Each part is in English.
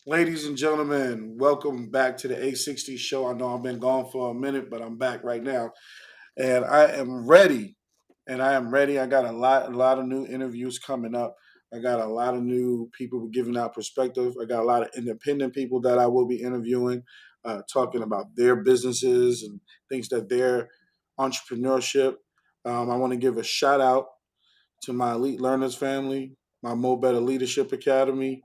Ladies and gentlemen, welcome back to the A60 show. I know I've been gone for a minute, but I'm back right now. And I am ready. I got a lot of new interviews coming up. I got a lot of new people giving out perspective. I got a lot of independent people that I will be interviewing, talking about their businesses and things that their entrepreneurship. I want to give a shout out to my Elite Learners family, my Mo Better Leadership Academy,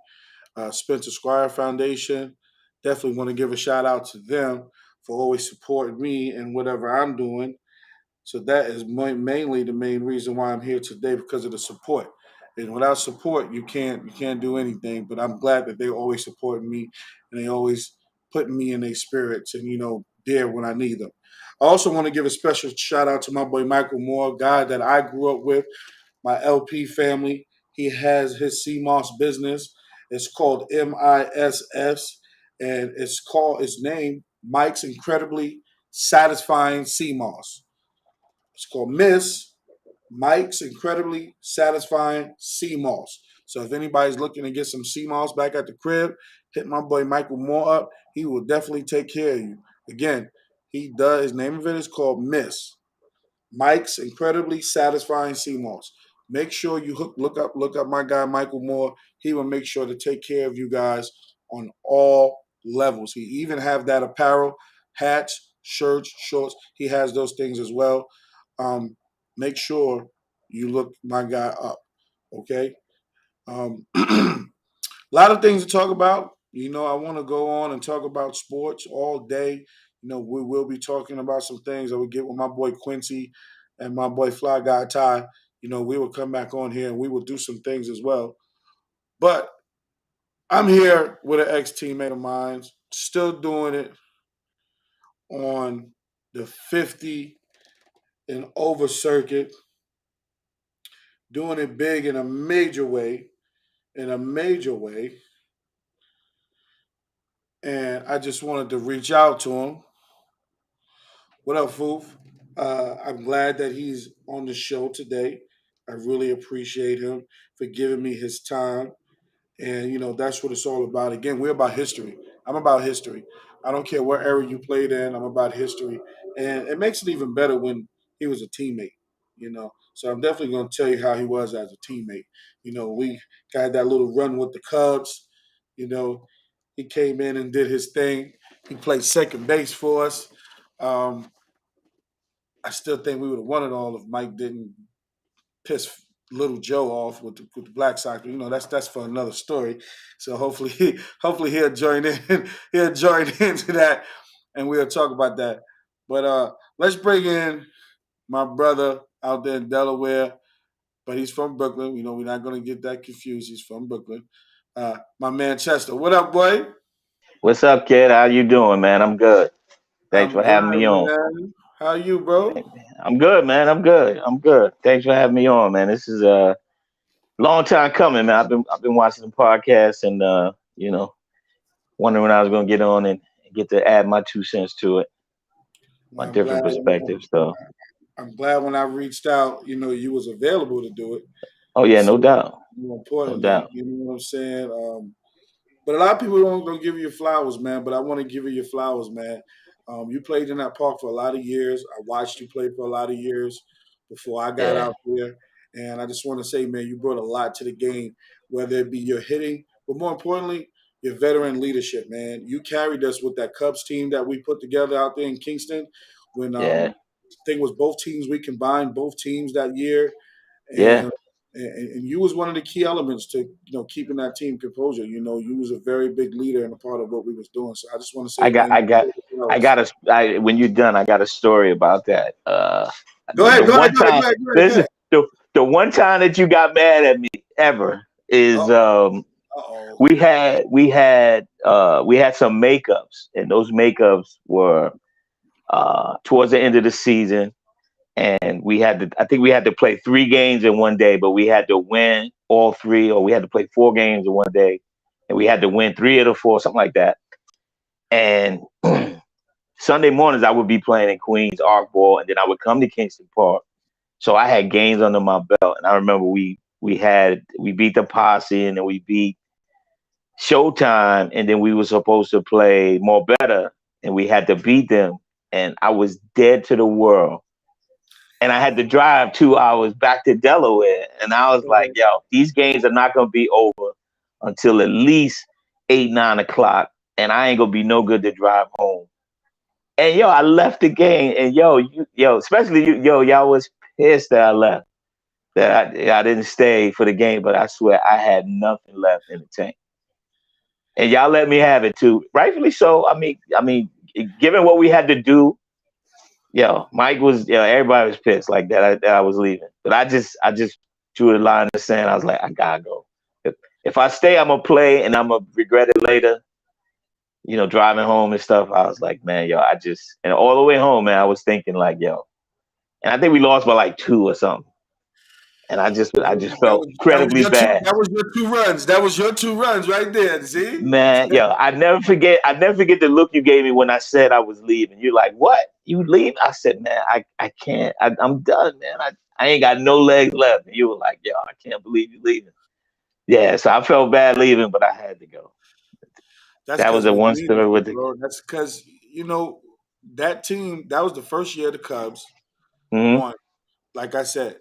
Spencer Squire Foundation. Definitely want to give a shout out to them for always supporting me and whatever I'm doing. So that is mainly the main reason why I'm here today because of the support. And without support, you can't do anything. But I'm glad that they always supporting me and they always putting me in their spirits and there when I need them. I also want to give a special shout out to my boy Michael Moore, a guy that I grew up with, my LP family. He has his CMOS business. It's called MISS, and it's named Mike's Incredibly Satisfying CMOS. It's called Miss Mike's Incredibly Satisfying CMOS. So if anybody's looking to get some CMOS back at the crib, hit my boy Michael Moore up. He will definitely take care of you. Again, he does. His name of it is called Miss Mike's Incredibly Satisfying CMOS. Make sure you look up my guy Michael Moore. He will make sure to take care of you guys on all levels. He even have that apparel, hats, shirts, shorts. He has those things as well. Um, Make sure you look my guy up. Okay. A lot of things to talk about. I want to go on and talk about sports all day. We will be talking about some things that we get with my boy Quincy and my boy Fly Guy Ty. We will come back on here and we will do some things as well. But I'm here with an ex teammate of mine, still doing it on the 50 and over circuit, doing it big in a major way, in a major way. And I just wanted to reach out to him. What up, Foof? I'm glad that he's on the show today. I really appreciate him for giving me his time. And, that's what it's all about. Again, we're about history. I'm about history. I don't care what era you played in, I'm about history. And it makes it even better when he was a teammate. So I'm definitely going to tell you how he was as a teammate. We got that little run with the Cubs. You know, he came in and did his thing. He played second base for us. Um, I still think we would have won it all if Mike didn't piss little Joe off with the Black Sox. That's for another story. So hopefully he'll join in. He'll join into that, and we'll talk about that. But let's bring in my brother out there in Delaware, but he's from Brooklyn. We're not going to get that confused. He's from Brooklyn. My man Chester. What up, boy? What's up, kid? How you doing, man? I'm good. Thanks I'm for good, having me on. man. How you, bro? I'm good, man. I'm good. I'm good. Thanks for having me on, man. This is a long time coming, man. I've been watching the podcast and wondering when I was gonna get on and get to add my 2 cents to it, my I'm glad. different perspectives. So, I'm glad when I reached out, you was available to do it. oh yeah, So no doubt, more no importantly, doubt. you know what I'm saying. But a lot of people don't give you your flowers, man. But I want to give you your flowers, man. You played in that park for a lot of years. I watched you play for a lot of years before I got Yeah, out there, and I just want to say, man, you brought a lot to the game, whether it be your hitting, but more importantly, your veteran leadership, man. You carried us with that Cubs team that we put together out there in Kingston when yeah, I think it was both teams we combined both teams that year, yeah. and you was one of the key elements to keeping that team composure. You was a very big leader and a part of what we was doing. So I just want to I say, got, man, I got, I flowers. got a. When you're done, I got a story about that. Go The ahead, go ahead, one go ahead, time, go ahead, go ahead, go listen, ahead. the one time that you got mad at me ever is Uh oh. we had some makeups, and those makeups were towards the end of the season, and I think we had to play 3 games in one day, but we had to win all three, or we had to play 4 games in one day, and we had to win 3 of the 4, something like that. And Sunday mornings I would be playing in Queens Arc Ball, and then I would come to Kingston Park. So I had games under my belt, and I remember we beat the Posse, and then we beat Showtime, and then we were supposed to play more better, and we had to beat them. And I was dead to the world. And I had to drive 2 hours back to Delaware. And I was like, yo, these games are not gonna be over until at least 8, 9 o'clock. And I ain't gonna be no good to drive home. And yo, I left the game, and especially you, y'all was pissed that I left, that I didn't stay for the game. But I swear I had nothing left in the tank, and y'all let me have it too, rightfully so. I mean, given what we had to do, Mike was, everybody was pissed like that I was leaving. But I just drew the line in the sand. I was like, I gotta go. If I stay, I'm gonna play, and I'm gonna regret it later. Driving home and stuff, I was like, man, and all the way home, man, I was thinking like, and I think we lost by like 2 or something. And I just felt incredibly bad. That was your 2 runs. That was your 2 runs right there. See, man, I never forget the look you gave me when I said I was leaving. You're like, what? You leave? I said, man, I can't. I'm done, man. I ain't got no legs left. And you were like, yo, I can't believe you leaving. Yeah, so I felt bad leaving, but I had to go. That was a one story with the. Bro. That's because that team. That was the first year of the Cubs. Mhm. Won. Like I said,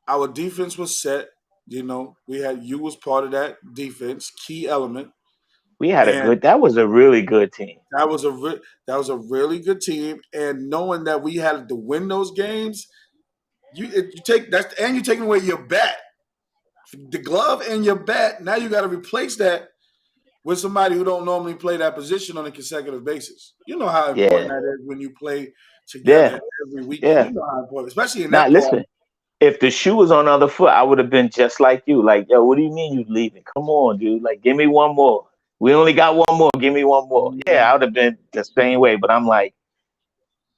our defense was set. You was part of that defense, key element. We had that was a really good team. That was a really good team, and knowing that we had to win those games, you take that, and you're taking away your bat, the glove and your bat. Now you got to replace that with somebody who don't normally play that position on a consecutive basis. You know how important that is when you play together every weekend. Yeah. You know how important, especially in now, that. Listen, if the shoe was on the other foot, I would have been just like you. Like, yo, what do you mean you leaving? Come on, dude. Like, give me one more. We only got one more. Give me one more. Yeah, I would have been the same way. But I'm like,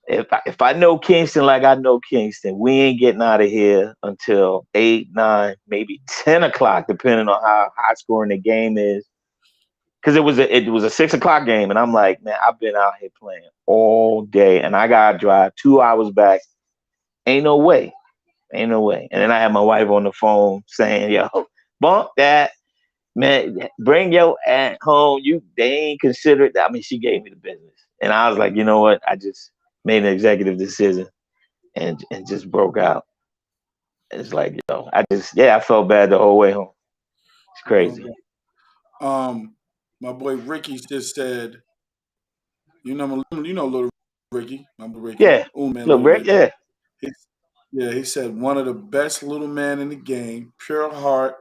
if I know Kingston like I know Kingston, we ain't getting out of here until 8, 9, maybe 10 o'clock, depending on how high scoring the game is. Because it was a 6 o'clock game, and I'm like, man, I've been out here playing all day, and I gotta drive 2 hours back. Ain't no way. Ain't no way. And then I had my wife on the phone saying, yo, bump that. Man, bring your aunt home. They ain't considered that. I mean, she gave me the business. And I was like, you know what? I just made an executive decision and just broke out. It's like, I felt bad the whole way home. It's crazy. My boy Ricky just said, little Ricky, number Ricky. Yeah. Little Rick, yeah. He said one of the best little man in the game, pure heart.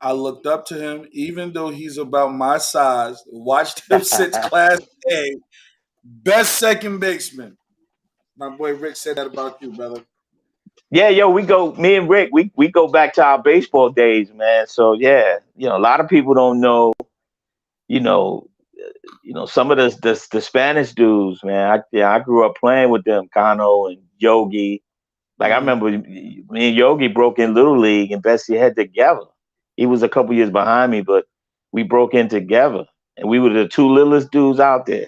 I looked up to him, even though he's about my size. Watched him since Class A. Best second baseman. My boy Rick said that about you, brother. Yeah, me and Rick, we go back to our baseball days, man. So yeah, a lot of people don't know, some of the Spanish dudes, man. I grew up playing with them, Cano and Yogi. Like I remember me and Yogi broke in Little League and Bessie Head together. He was a couple years behind me, but we broke in together. And we were the two littlest dudes out there,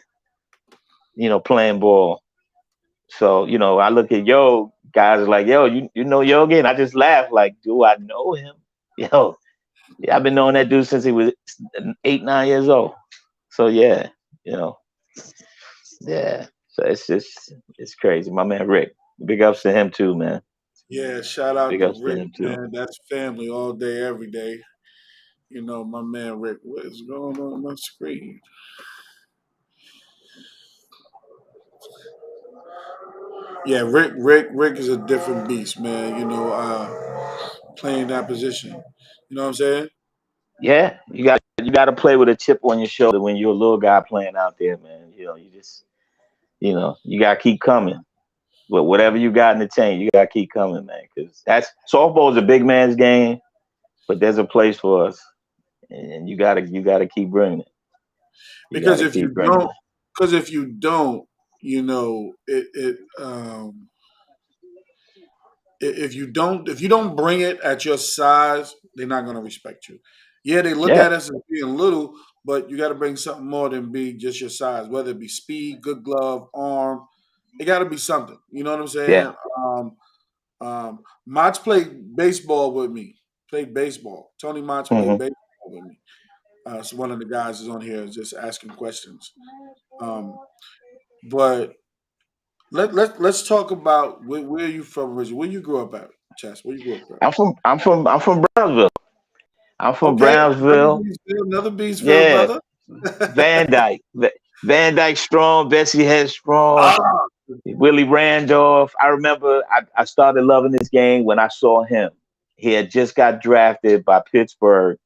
playing ball. So, I look at guys are like, yo, you know Yogi? And I just laugh like, do I know him? Yeah, I've been knowing that dude since he was 8, 9 years old. So yeah, yeah. So it's crazy. My man Rick. Big ups to him too, man. Yeah, shout out to Rick, man. That's family all day, every day. My man Rick. What is going on my screen? Yeah, Rick is a different beast, man. Playing that position. You know what I'm saying? Yeah, you got to play with a chip on your shoulder when you're a little guy playing out there, man. You got to keep coming. But whatever you got in the tank, you got to keep coming, man. Because softball is a big man's game, but there's a place for us, and you gotta keep bringing it. Because if you don't, if you don't bring it at your size, they're not gonna respect you. Yeah, they look at us as being little, but you got to bring something more than be just your size. Whether it be speed, good glove, arm, it got to be something. You know what I'm saying? Yeah. Mach played baseball with me. Played baseball. Tony Mach played baseball with me. So one of the guys is on here just asking questions. Um, but let's talk about where you from originally. Where you grew up at, Chess? Where you grew up at? I'm from Brownsville. I'm from Okay, Brownsville. Another Beachville Yeah, brother. Van Dyke. Van Dyke strong, Bessie Head strong, Ah, Willie Randolph. I remember I started loving this game when I saw him. He had just got drafted by Pittsburgh,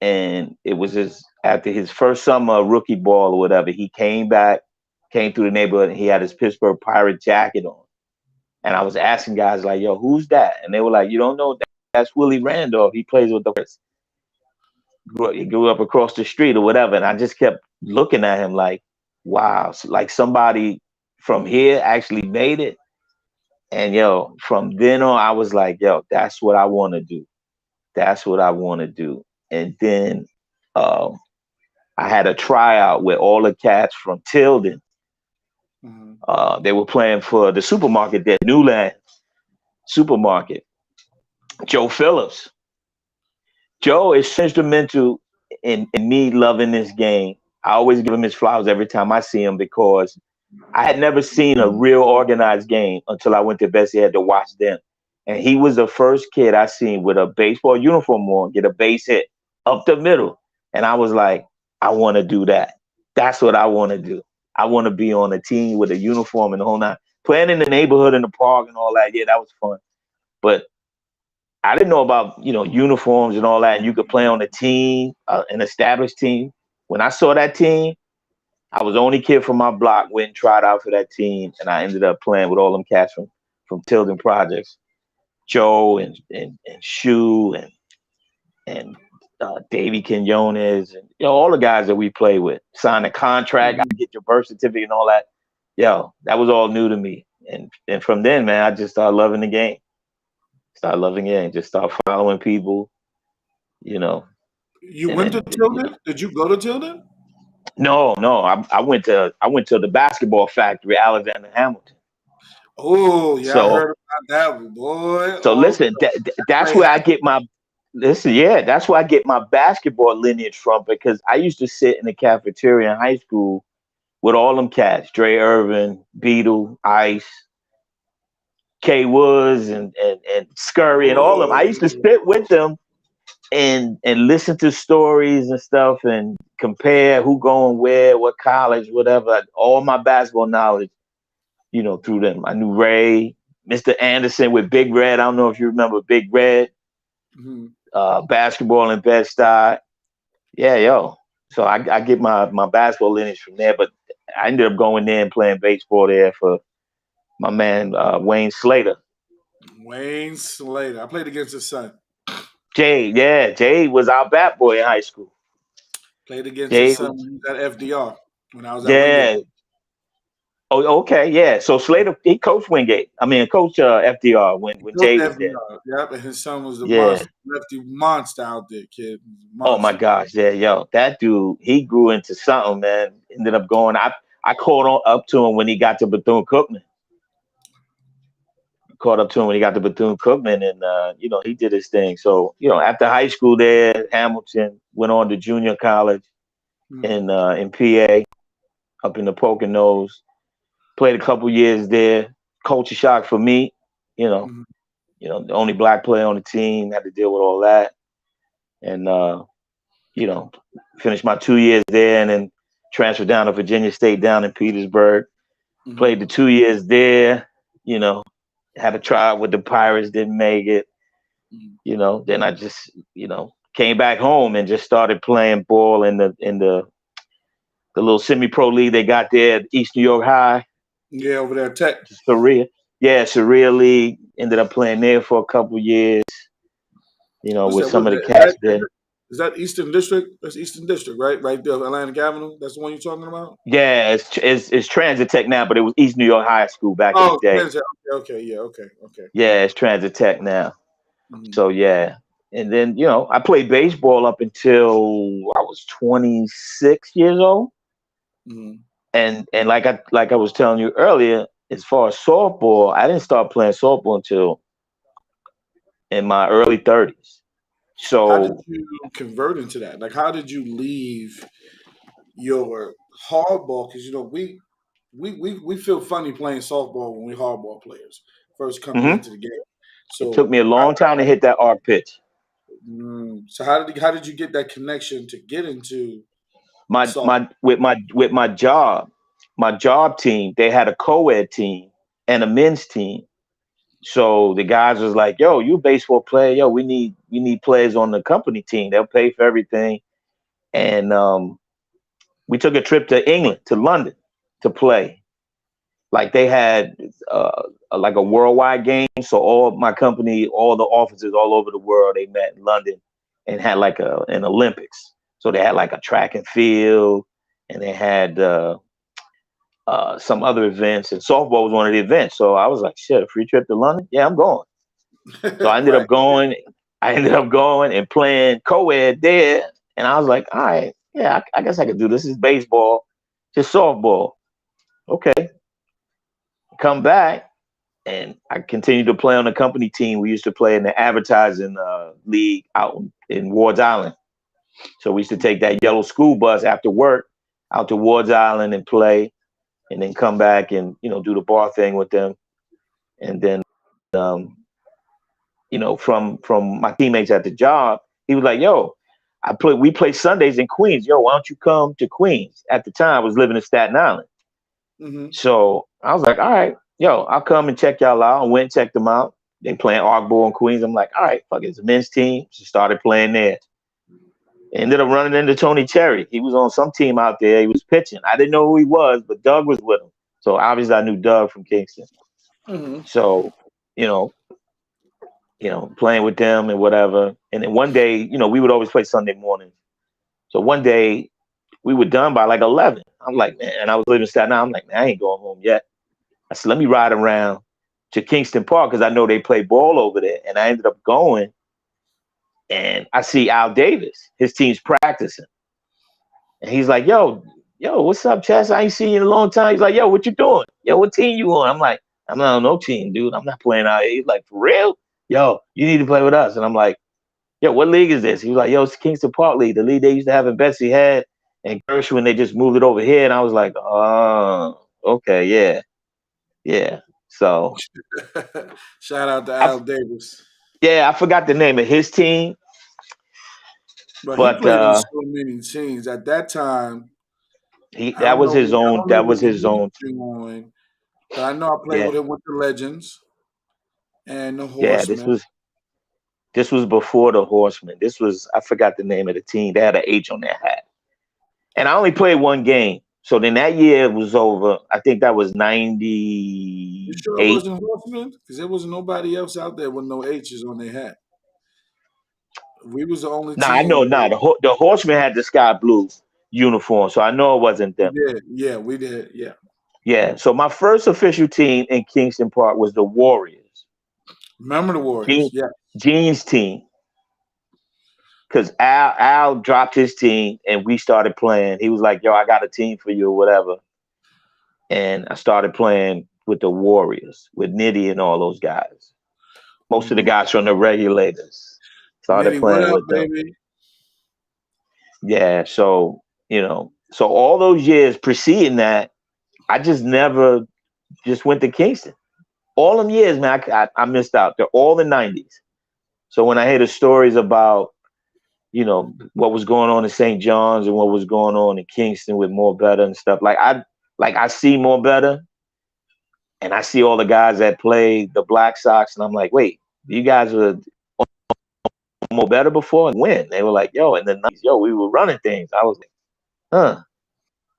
and it was after his first summer of rookie ball or whatever. He came back, came through the neighborhood, and he had his Pittsburgh Pirate jacket on. And I was asking guys like, "Yo, who's that?" And they were like, "You don't know that? That's Willie Randolph. He plays with the Pirates. He grew up across the street or whatever." And I just kept looking at him like, "Wow, so like somebody from here actually made it." And yo, from then on, I was like, "Yo, that's what I want to do. That's what I want to do." And then um, I had a tryout with all the cats from Tilden. mhm. They were playing for the supermarket there, Newland Supermarket. Joe Phillips. Joe is instrumental in me loving this game. I always give him his flowers every time I see him because I had never seen a real organized game until I went to Bessie Head to watch them. And he was the first kid I seen with a baseball uniform on get a base hit up the middle. And I was like, I want to do that. That's what I want to do. I want to be on a team with a uniform and the whole nine. Playing in the neighborhood in the park and all that, yeah, that was fun. But I didn't know about uniforms and all that, and you could play on a team, an established team. When I saw that team, I was the only kid from my block went and tried out for that team, and I ended up playing with all them cats from Tilden Projects, Joe and Shu and Davey Quinones and all the guys that we play with. Signed a contract, I get your birth certificate and all that. Yo, that was all new to me, and from then, man, I just started loving the game. Started loving it and just start following people, you know, You and went to then Tilden? Did you go to Tilden? no, I went to the basketball factory, Alexander Hamilton. Oh yeah, I So heard about that one, boy. so Oh, listen, that's play where I get my listen, yeah, that's where I get my basketball lineage from because I used to sit in the cafeteria in high school with all them cats, Dre Irvin, Beetle, Ice, K Woods, and Scurry, and all of them. I used to oh, sit with them and listen to stories and stuff and compare who going where, what college, whatever. All my basketball knowledge, through them. I knew Ray, Mr. Anderson with Big Red. I don't know if you remember Big Red, mhm. basketball in Bed-Stuy. Yeah, yo. So I get my basketball lineage from there, but I ended up going there and playing baseball there for my man Wayne Slater. Wayne Slater. I played against his son. Jade, yeah, Jade was our bat boy in high school. Played against his Jade son was, when he was at FDR when I was at Wingate. yeah. Oh, okay, yeah. So Slater, he coached Wingate. I mean, coach FDR when Coach Jay was there. FDR. Yep, and his son was the Yeah. monster, lefty monster out there, kid. Oh my Monster. gosh, yeah, yo, that dude, he grew into something, man. Ended up going. I caught on up to him when he got to Bethune Cookman. Caught up to him when he got to Bethune Cookman, and he did his thing. So after high school there, Hamilton went on to junior college Mhm, in PA, up in the Poconos. Played a couple years there. Culture shock for me, you know. mhm, The only black player on the team, had to deal with all that. And, you know, finished my 2 years there and then transferred down to Virginia State down in Petersburg. Played mhm. the 2 years there, you know, had a tryout with the Pirates, didn't make it. Mhm. Then I just, came back home and just started playing ball in the little semi-pro league they got there at East New York High, Yeah, over there, Tech. Sharia. Yeah, Sharia League. Ended up playing there for a couple years, What's with that? some What's of the that? cats there. Is that Eastern District? That's Eastern District, right? Right there, Atlantic Avenue. That's the one you're talking about. Yeah, it's Transit Tech now, but it was East New York High School back in the Oh, day. Transit. Okay, okay, yeah, okay, okay. Yeah, it's Transit Tech now. Mhm, So yeah. And then, I played baseball up until I was 26 years old. mhm, And like I was telling you earlier, as far as softball, I didn't start playing softball until in my early 30s. How did So you convert into that? Like, how did you leave your hardball? Because we feel funny playing softball when we hardball players first coming mhm, into the game. it took So me a long time to hit that arc pitch. so how did you get that connection to get into My softball? my with my job team, they had a co-ed team and a men's team. So the guys was like, "Yo, you a baseball player? Yo, we need players on the company team. They'll pay for everything." And we took a trip to England, to London, to play. Like they had like a worldwide game. So all my company, all the offices all over the world, they met in London and had like an Olympics. So they had like a track and field, and they had some other events, and softball was one of the events. So I was like, shit, a free trip to London? Yeah, I'm going. So I ended Right. up going. I ended up going and playing co-ed there, and I was like, all right, yeah, I guess I could do this. This is baseball, just softball. Okay, come back, and I continued to play on the company team. We used to play in the advertising league out in Wards Island. So we used to take that yellow school bus after work out to Wards Island and play, and then come back and do the bar thing with them. And then um, from my teammates at the job, he was like, "Yo, we play Sundays in Queens. Yo, why don't you come to Queens?" At the time, I was living in Staten Island. Hmm. So I was like, all right, yo, I'll come and check y'all out. I went and checked them out. They playing Arkball in Queens. I'm like, all right, fuck it, it's a men's team. Just started playing there. Ended up running into Tony Cherry. He was on some team out there. He was pitching. I didn't know who he was, but Doug was with him. So obviously I knew Doug from Kingston. Hmm. So, you know, playing with them and whatever. And then one day, we would always play Sunday mornings. So one day we were done by like 11. I'm like, man, and I was living in Staten Island. I'm like, man, I ain't going home yet. I said, let me ride around to Kingston Park because I know they play ball over there. And I ended up going, and I see Al Davis, his team's practicing. And he's like, yo, what's up, Chess? I ain't seen you in a long time. He's like, yo, what you doing? Yo, what team you on? I'm like, I'm not on no team, dude. I'm not playing out here. He's like, for real? Yo, you need to play with us. And I'm like, yo, what league is this? He was like, yo, it's Kingston Park League, the league they used to have in Betsy Head and Gershwin. They just moved it over here. And I was like, oh, okay, yeah, yeah. So Shout out to I, Al Davis. yeah, I forgot the name of his team, But he but played on so many teams at that time. I that don't was know. his I own. don't know That was what his league own. you're on, but I know I played Yeah, with him with the Legends and the yeah. This Horsemen. was this was before the Horsemen. This was I forgot the name of the team. They had an H on their hat, and I only played one game. So then that year was over. I think that was You sure it '98. wasn't Horsemen? Because there was nobody else out there with no H's on their hat. We was the only Nah, I know. team. Nah, the Horsemen had the sky blue uniform, so I know it wasn't We them. did. Yeah, we did. Yeah. Yeah. So my first official team in Kingston Park was the Warriors, Remember the Warriors? Gene, Yeah. Gene's team. Because Al dropped his team and we started playing. He was like, "Yo, I got a team for you or whatever," and I started playing with the Warriors, with Nitty and all those guys. Most of the Hmm. guys from the Regulators started Nitty, what playing up, with them. baby? Yeah, so so all those years preceding that, I just never just went to Kingston. All them years, man, I missed out. They're all the '90s. So when I hear the stories about what was going on in St. John's and what was going on in Kingston with More Better and stuff. I see More Better and I see all the guys that play the Black Sox and I'm like, wait, you guys were More Better before and when? They were like, yo, in the '90s, yo, we were running things. I was like, huh.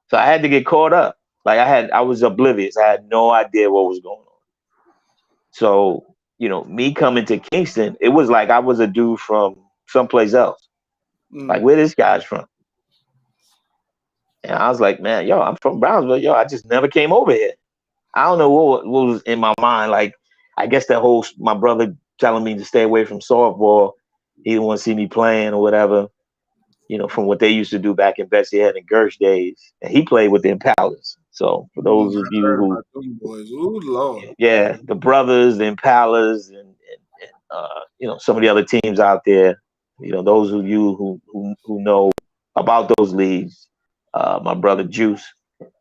So I had to get caught up. I was oblivious. I had no idea what was going on. So, me coming to Kingston, it was like I was a dude from someplace else. Like, Mm. where this guy's from? And I was like, man, yo, I'm from Brownsville. Yo, I just never came over here. I don't know what was in my mind. Like, I guess my brother telling me to stay away from softball. He didn't want to see me playing or whatever, from what they used to do back in Betsy Head and Gersh days. And he played with the Impalas. So for those of I you heard who, about them boys. Ooh, Lord. yeah, the brothers, the Impalas, and some of the other teams out there. Those of you who know about those leagues, my brother Juice,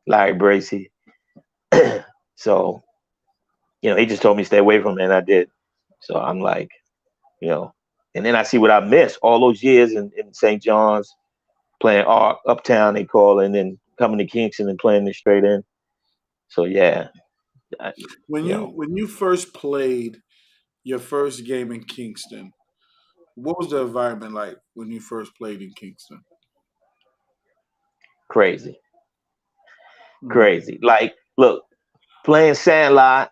Larry Bracy. So, he just told me to stay away from it, and I did. So I'm like, and then I see what I missed all those years in St. John's, playing Uptown, they call it, and then coming to Kingston and playing it straight in. So yeah, When you first played your first game in Kingston, what was the environment like when you first played in Kingston? crazy, Mm-hmm. crazy. Like, look, playing Sandlot,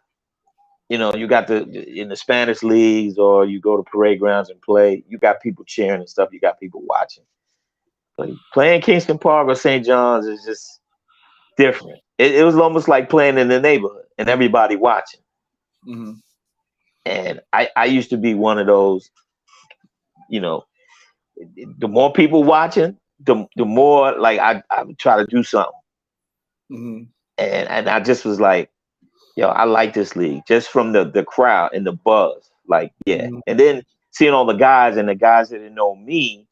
you got in the Spanish leagues, or you go to parade grounds and play, you got people cheering and stuff, you got people watching. Like, playing Kingston Park or St. John's is just different. It was almost like playing in the neighborhood and everybody watching. Mm-hmm. And I used to be one of those, the more people watching, the more like I would try to do something. Mm-hmm. And I just was like, I like this league just from the crowd and the buzz. Like, yeah. Mm-hmm. And then seeing all the guys and the guys that didn't know me,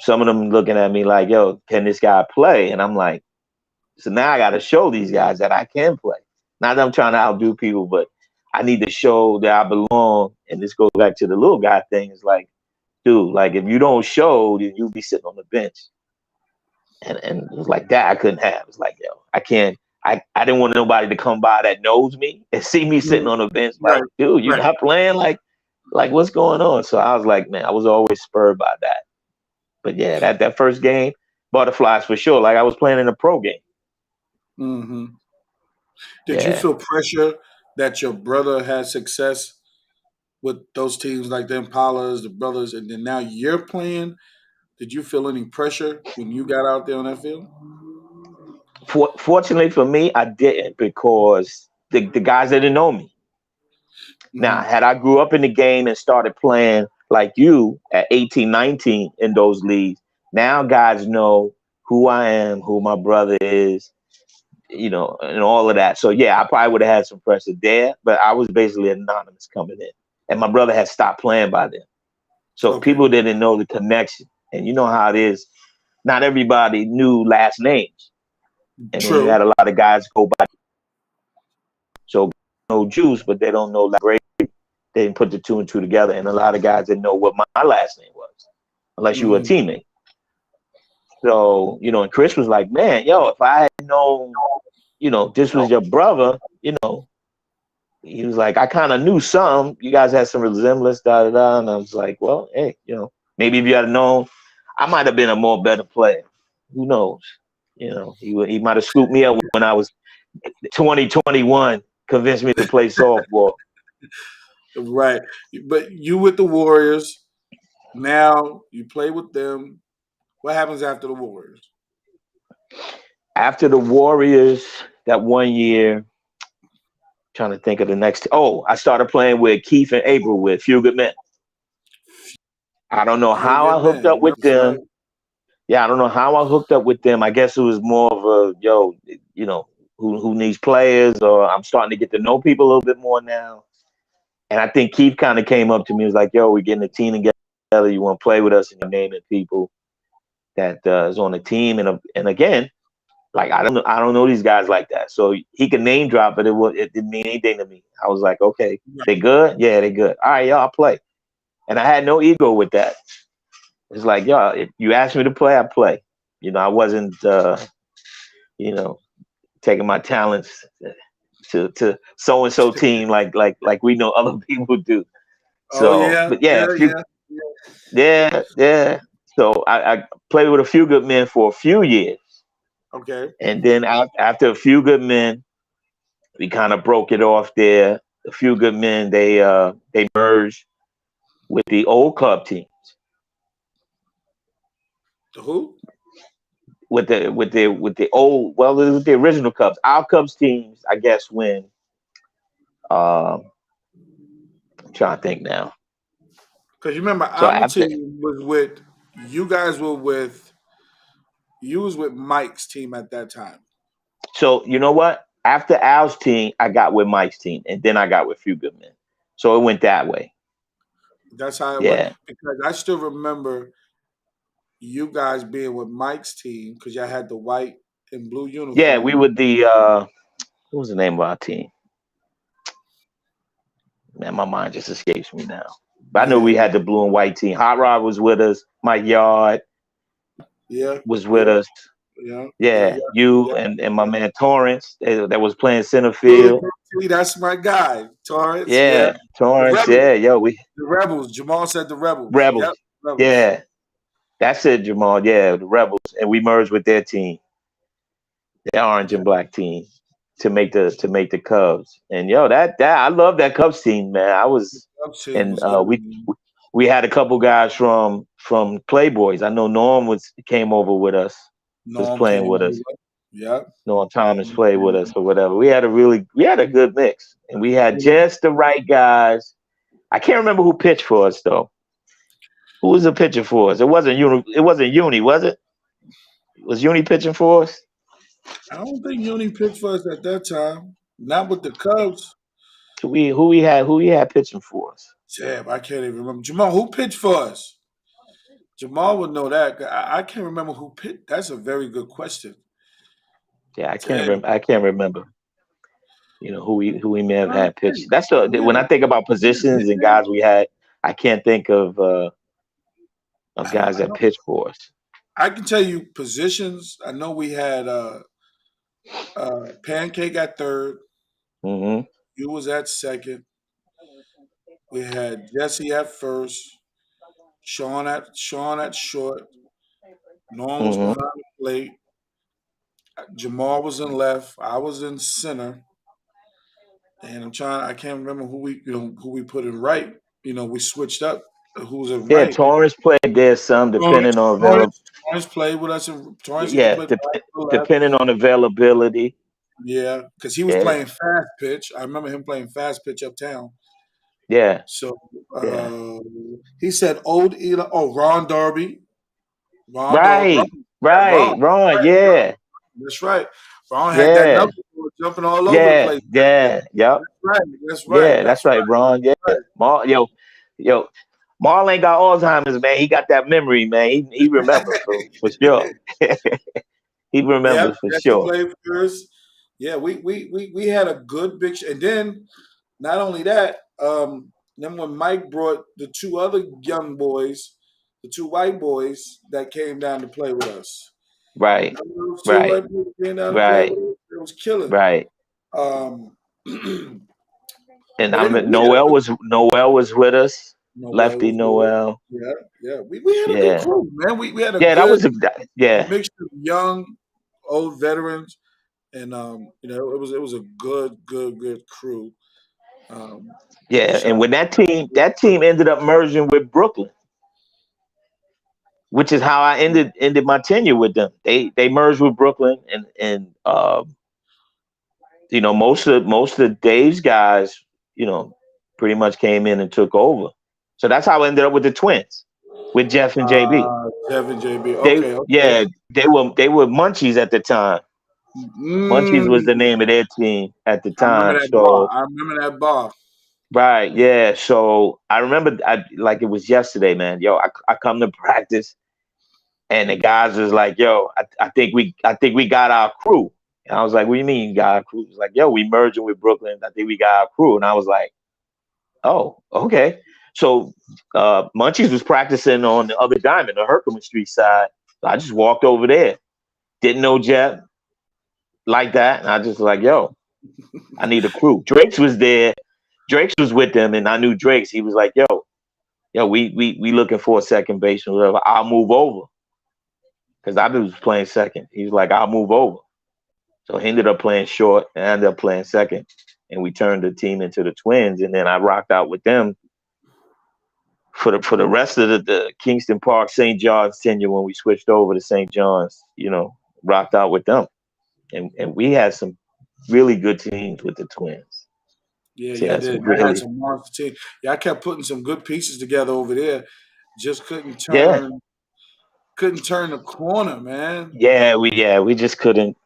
some of them looking at me like, yo, can this guy play? And I'm like, so now I got to show these guys that I can play. Not that I'm trying to outdo people, but I need to show that I belong. And this goes back to the little guy thing. It's like, dude, like, if you don't show, then you'll be sitting on the bench. And it was like that I couldn't have. It's like, I can't. I didn't want nobody to come by that knows me and see me sitting on the bench like, Right. dude, you're Right. not playing? Like what's going on? So I was like, man, I was always spurred by that. But yeah, that first game, butterflies for sure. Like I was playing in a pro game. Mm-hmm. Did you Yeah. feel pressure that your brother had success with those teams like the Impalas, the Brothers, and then now you're playing? Did you feel any pressure when you got out there on that field? Fortunately for me, I didn't, because the guys didn't know me. Now, Mm-hmm. had I grew up in the game and started playing like you at 18, 19 in those leagues, now guys know who I am, who my brother is, and all of that. So yeah, I probably would have had some pressure there, but I was basically anonymous coming in. And my brother had stopped playing by then. So Okay. people didn't know the connection. And you know how it is. Not everybody knew last names. And then you True. had a lot of guys go by. So no Juice, but they don't know like Brady. They didn't put the two and two together. And a lot of guys didn't know what my last name was, unless you were a Mm-hmm. teammate. So, and Chris was like, man, if I had known, this was your brother, he was like, I kind of knew some. You guys had some resemblance, da da da. And I was like, well, hey, maybe if you had known, I might have been a more better player. Who knows? He might have scooped me up when I was 2021, convinced me to play softball. Right. But you with the Warriors, now you play with them. What happens after the Warriors? After the Warriors, that 1 year, trying to think of the next. Oh, I started playing with Keith and April with Few Good Men. I don't know Feel how good I hooked man. up with That's right. them. Yeah, I don't know how I hooked up with them. I guess it was more of a who needs players, or I'm starting to get to know people a little bit more now. And I think Keith kind of came up to me, was like, "Yo, we're getting a team together. You want to play with us?" And you're naming people that is on the team. And again, like I don't know these guys like that. So he could name drop, but it didn't mean anything to me. I was like, okay, they good? Yeah, they good. All right, y'all, I'll play. And I had no ego with that. It's like, yo, if you asked me to play, I play. I wasn't taking my talents to so and so team like we know other people do. Oh So, yeah, but yeah, yeah, yeah. yeah. So I played with a Few Good Men for a few years. Okay. And then after A Few Good Men, we kind of broke it off there. A Few Good Men, they merged with the old club teams. The who? With the old, well, with the original Cubs. Our Cubs teams, I guess, when I'm trying to think now. Because you remember So our after, team was with you guys were with you was with Mike's team at that time. so you know what? After Al's team, I got with Mike's team, and then I got with Few Good Men. So it went that way. That's how it was. Yeah, Because I still remember you guys being with Mike's team because y'all had the white and blue yeah. We uniform. were the what was the name of our team? Man, my mind just escapes me now. But I know Yeah, we had the blue and white team. Hot Rod was with us. Mike Yard yeah, was with yeah, us. yeah, yeah, Yeah, yeah. you Yeah. and my man Torrance that was playing center Billy field. Brooksy, that's my guy. Torrance, yeah. Yeah, The Torrance. Rebels. Yeah, yo, we The Rebels. Jamal said the Rebels. Rebels. Yep, Rebels. Yeah, that's it, Jamal. Yeah, the Rebels, and we merged with their team, the orange Yeah, and black team, to make the Cubs. And yo, that I love that Cubs team, man. I was, Club team and was good, we man. we had a couple guys from Playboys. I know Norm came over with us, was Norm playing came with us. over. Yep. Norm Thomas Norm played with came us or whatever. We had a good mix, and we had over. just the right guys. I can't remember who pitched for us though. Who was the pitcher for us? It wasn't Uni. It wasn't Uni, was it? Was Uni pitching for us? I don't think Uni picked for us at that time. Not with the Cubs. Who we had pitching for us? Damn, I can't even remember. Jamal, who pitched for us? Jamal would know that. I can't remember who pitched. That's a very good question. Yeah, I can't Damn. remember. I can't remember. Who we may have Trying to had pitch. think. That's We when I think about had positions and hitman. guys we had. I can't think of guys I that know. pitched for us. I can tell you positions. I know we had Pancake at third. Hmm. You was at second. We had Jesse at first. Sean at short. Norm was Hmm. behind the plate. Jamal was in left. I was in center. And I can't remember who we put in right. We switched up who was in Yeah, right. Torrance played there some, Torrance, depending on available. Torrance played with us. Torrance either Yeah, played right or left. depending on availability. Yeah, because he was Yeah, playing fast pitch. I remember him playing fast pitch uptown. yeah, So yeah. he said old Eli. Oh, Ron Darby. Ron Darby. Right, Ron. right, Ron. Yeah, That's right. Ron had that yeah, number jumping all over the yeah, place. yeah, yep, That's right. That's right. yeah. That's That's right, Ron. Yeah, right. yo, Marl ain't got Alzheimer's, man. He got that memory, man. He remembers for sure. He Yep, remembers for Jesse sure. played first. Yeah, we had a good big and then not only that, then when Mike brought the two other young boys, the two white boys that came down to play with us. Right, Remember those two right, white boys that came down to play right, with us? It was killing. right. Um, And but anyway, I'm we had a Noel was with us. Noel Lefty was good. Noel. Yeah, yeah. We had a good Yeah, crew, man. We had a yeah. That good was yeah, mixture of young, old veterans, and it was a good crew. Um, yeah. shout And out when that team ended up merging with Brooklyn, which is how I ended my tenure with them. They merged with Brooklyn, and most of Dave's guys, pretty much came in and took over. So that's how I ended up with the Twins, with Jeff and JB. Devin JB. They Okay, okay. yeah, they were Munchies at the time. Munchies was the Mm, name of their team at the I remember time. that bar. So I remember that bar. right, yeah. So I remember like it was yesterday, man. Yo, I come to practice and the guys was like, "Yo, I think we got our crew." And I was like, "What do you mean you got our crew?" It's like, "Yo, we merging with Brooklyn. I think we got our crew." And I was like, "Oh, okay." So Munchies was practicing on the other diamond, the Herkimer Street side. So I just walked over there. Didn't know Jeff like that, and I just like, "Yo, I need a crew." Drake's was there. Drake's was with them, and I knew Drake's. He was like, "Yo, we looking for a second baseman, whatever. I'll move over." Because I was playing second. He was like, "I'll move over." So he ended up playing short and I ended up playing second. And we turned the team into the Twins. And then I rocked out with them for the rest of the Kingston Park St. John's tenure when we switched over to St. John's, rocked out with them. And we had some really good teams with the Twins. Yeah, So y'all yeah, did. some I had really some monster team. Yeah, I kept putting some good pieces together over there. Just yeah. couldn't turn the corner, man. We just couldn't.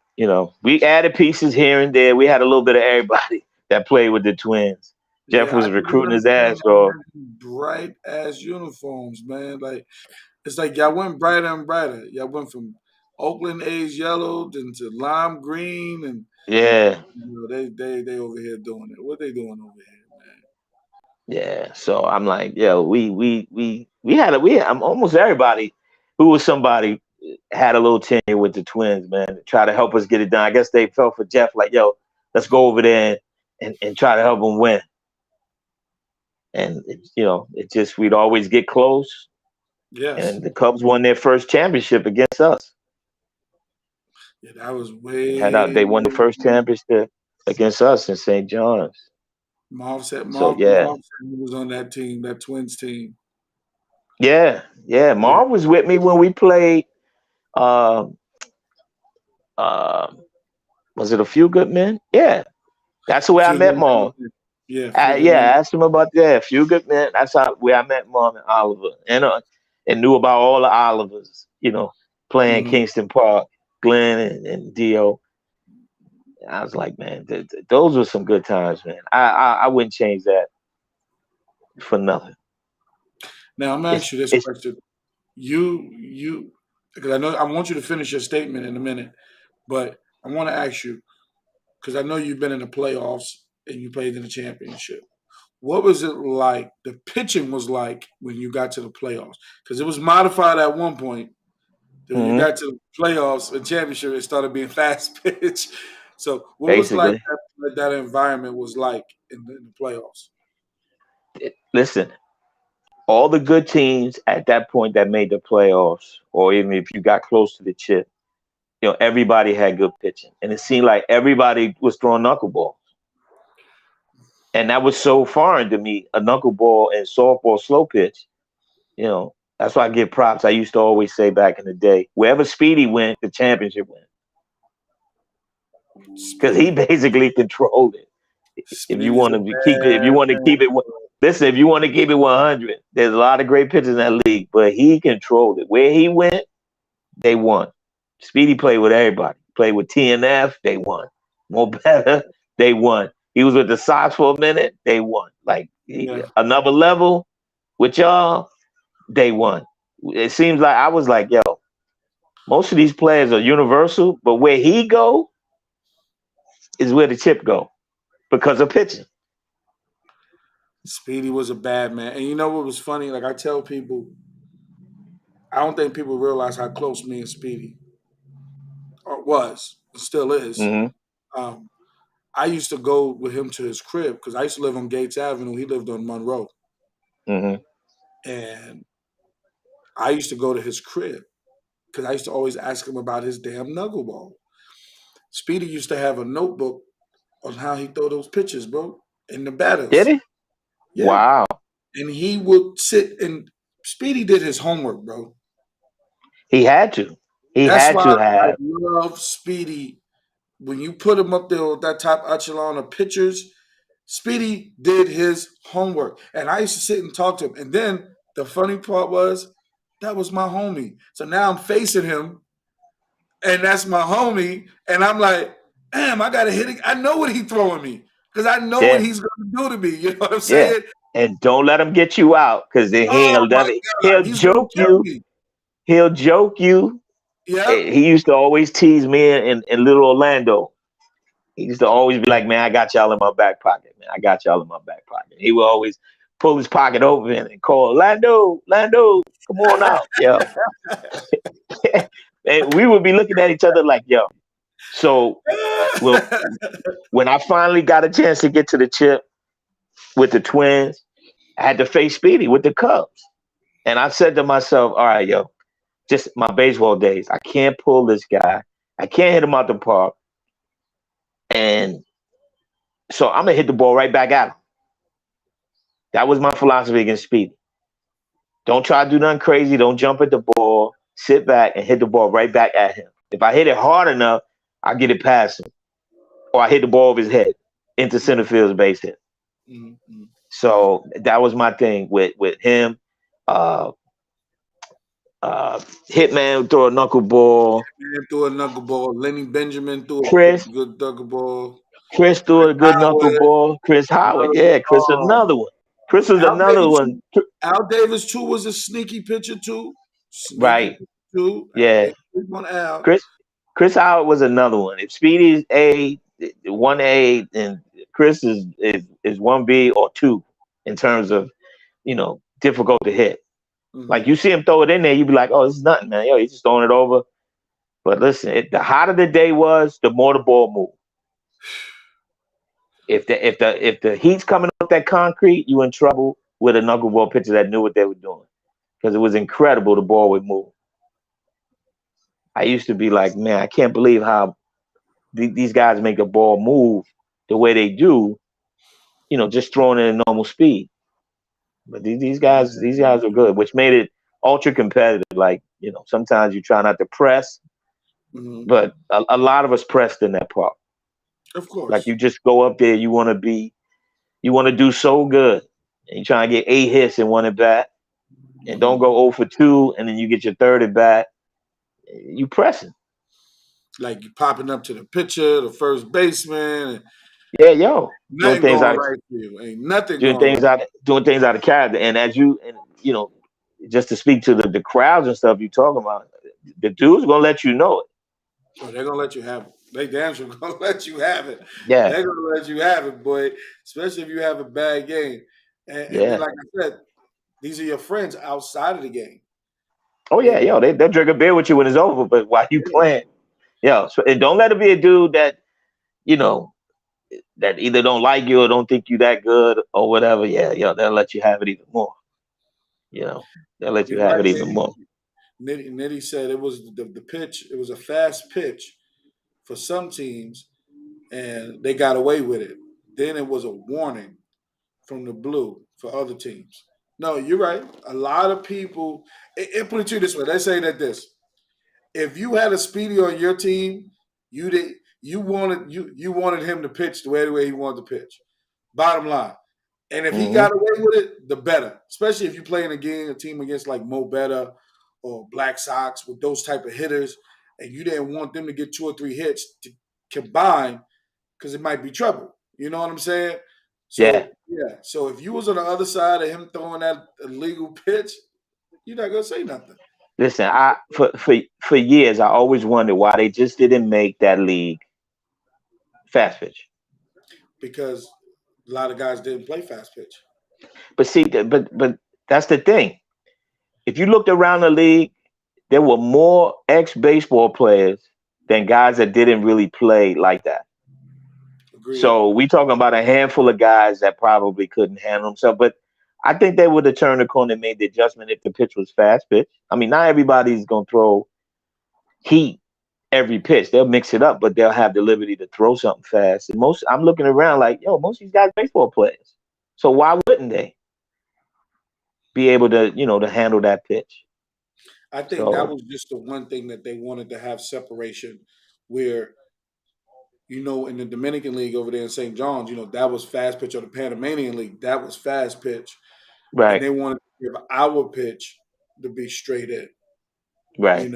We added pieces here and there. We had a little bit of everybody that played with the Twins. Jeff Yeah, I was think recruiting about his it, man. ass Y'all off. had these bright ass uniforms, man. Like it's like y'all went brighter and brighter. Y'all went from Oakland A's yellow then to lime green, and Yeah, they over here doing it. What they doing over here, man? yeah. So I'm like, yo, I'm almost everybody who was somebody had a little tenure with the Twins, man, to try to help us get it done. I guess they felt for Jeff, like, yo, let's go over there and try to help him win. And it just we'd always get close. Yes, And the Cubs won their first championship against us. yeah, that was They won the first championship against us in St. John's. So Marv said he was on that team, that Twins team. yeah. Yeah, Marv was with me when we played. Uh, uh, was it A Few Good Men? Yeah, that's the way I few met good Marv. men. Yeah, few good Yeah, men. I asked him about that. A Few Good Men. That's how where I met Marv and Oliver, and knew about all the Olivers. Playing Mhm. Kingston Park, Glenn and Dio. I was like, man, those were some good times, man. I wouldn't change that for nothing. Now I'm gonna It's ask you this it's question. You because I know I want you to finish your statement in a minute, but I want to ask you because I know you've been in the playoffs and you played in the championship. What was it like? The pitching was like when you got to the playoffs because it was modified at one point. Then when you mhm, got to the playoffs and championship, it started being fast pitch. So what was like basically. that environment was like in the playoffs? Listen, all the good teams at that point that made the playoffs, or even if you got close to the chip, everybody had good pitching, and it seemed like everybody was throwing knuckleball, and that was so foreign to me. A knuckleball and softball slow pitch. That's why I give props. I used to always say back in the day, wherever Speedy went, the championship went, because he Speedy, basically controlled it. If you Speedy's want a to keep it, if you bad want to keep man. it, listen. If you want to keep it 100, there's a lot of great pitchers in that league, but he controlled it. Where he went, they won. Speedy played with everybody. Played with TNF, they won. More better, they won. He was with the Sox for a minute, they won. Like Yeah. another level with y'all, they won. It seems like I was like, yo, most of these players are universal, but where he go is where the chip go because of pitching. Speedy was a bad man. And you know what was funny? Like I tell people, I don't think people realize how close me and Speedy was, still is. Hmm. Um, I used to go with him to his crib because I used to live on Gates Avenue. He lived on Monroe. Hmm. And I used to go to his crib because I used to always ask him about his damn knuckleball. Speedy used to have a notebook on how he throw those pitches, bro, in the Did battles. he? Yeah. Wow. And he would sit and Speedy did his homework, bro. He had to. He That's had why to I have. love Speedy. When you put him up there with that top echelon of pitchers, Speedy did his homework. And I used to sit and talk to him. And then the funny part was that was my homie. So now I'm facing him, and that's my homie. And I'm like, damn, I gotta hit it. I know what he's throwing me. Because I know what Yeah. he's gonna do to me. You know what I'm Yeah. saying? And don't let him get you out because then he Oh ain't my gonna let it. God, He'll he's gonna joke kill you. me. He'll joke you. Yep. He used to always tease me in Little Orlando. He used to always be like, man, I got y'all in my back pocket, man. I got y'all in my back pocket. He would always pull his pocket open and call, Lando, come on out. Yo. And we would be looking at each other like, yo. So when, when I finally got a chance to get to the chip with the Twins, I had to face Speedy with the Cubs. And I said to myself, all right, yo, just my baseball days. I can't pull this guy. I can't hit him out the park. And so I'm gonna hit the ball right back at him. That was my philosophy against Speedy. Don't try to do nothing crazy. Don't jump at the ball. Sit back and hit the ball right back at him. If I hit it hard enough, I get it past him, or I hit the ball over his head into center field's base hit. Mhm. So that was my thing with him. Uh, Hitman would throw a knuckleball. Man threw a knuckleball. Lenny Benjamin threw a Chris good knuckleball. Chris threw a good knuckleball. Chris Howard, yeah, Chris another one. Chris is Al another Davis, one, Al Davis too was a sneaky pitcher too. Sneaky right? pitcher too. Yeah, Can't sleep on Al. Chris Howard was another one. If Speedy's 1A, and Chris is 1B or 2 in terms of difficult to hit. Like you see him throw it in there, you be like, oh, this is nothing, man. Yo, he's just throwing it over. But listen, the hotter the day was, the more the ball moved. If the heat's coming off that concrete, you in trouble with a knuckleball pitcher that knew what they were doing, because it was incredible the ball would move. I used to be like, man, I can't believe how these guys make a ball move the way they do, just throwing it at normal speed. But these guys are good, which made it ultra competitive. Like, sometimes you try not to press, but a lot of us pressed in that part. Of course. Like, you just go up there, you want to do so good, and you try to get 8 hits in one at bat, and don't go 0 for 2, and then you get your third at bat. You pressing. Like you popping up to the pitcher, the first baseman. Yeah, yo. Nothing going right for you. Ain't nothing doing going things right. doing things out of character. And just to speak to the crowds and stuff you talking about, the dude's gonna let you know it. Oh, they're gonna let you have it. They damn sure gonna let you have it. Yeah. They're gonna let you have it, boy. Especially if you have a bad game. And then, like I said, these are your friends outside of the game. Oh yeah, yo, they'll drink a beer with you when it's over, but while you playing, and don't let it be a dude that, that either don't like you or don't think you that good or whatever. Yeah, they'll let you have it even more. They'll let you have it even more. Nitty said it was the pitch. It was a fast pitch for some teams, and they got away with it. Then it was a warning from the blue for other teams. No, you're right. A lot of people. It put it to you this way. They say that this: if you had a Speedy on your team, you wanted him to pitch the way he wanted to pitch. Bottom line. And if he got away with it, the better. Especially if you're playing a team against like Mo Betta or Black Sox with those type of hitters, and you didn't want them to get 2 or 3 hits to combine because it might be trouble. You know what I'm saying? So, yeah. So if you was on the other side of him throwing that illegal pitch, you're not gonna say nothing. Listen, for years I always wondered why they just didn't make that league fast pitch. Because a lot of guys didn't play fast pitch. But see, but that's the thing. If you looked around the league, there were more ex-baseball players than guys that didn't really play like that. Agreed. So we talking about a handful of guys that probably couldn't handle themselves. But I think they would have turned the corner and made the adjustment if the pitch was fast pitch. I mean, not everybody's going to throw heat every pitch. They'll mix it up, but they'll have the liberty to throw something fast. And I'm looking around like, most of these guys are baseball players. So why wouldn't they be able to, to handle that pitch? I think that was just the one thing that they wanted to have separation where, in the Dominican League over there in St. John's, that was fast pitch, or the Panamanian League, that was fast pitch. Right. And they wanted to give our pitch to be straight in. Right.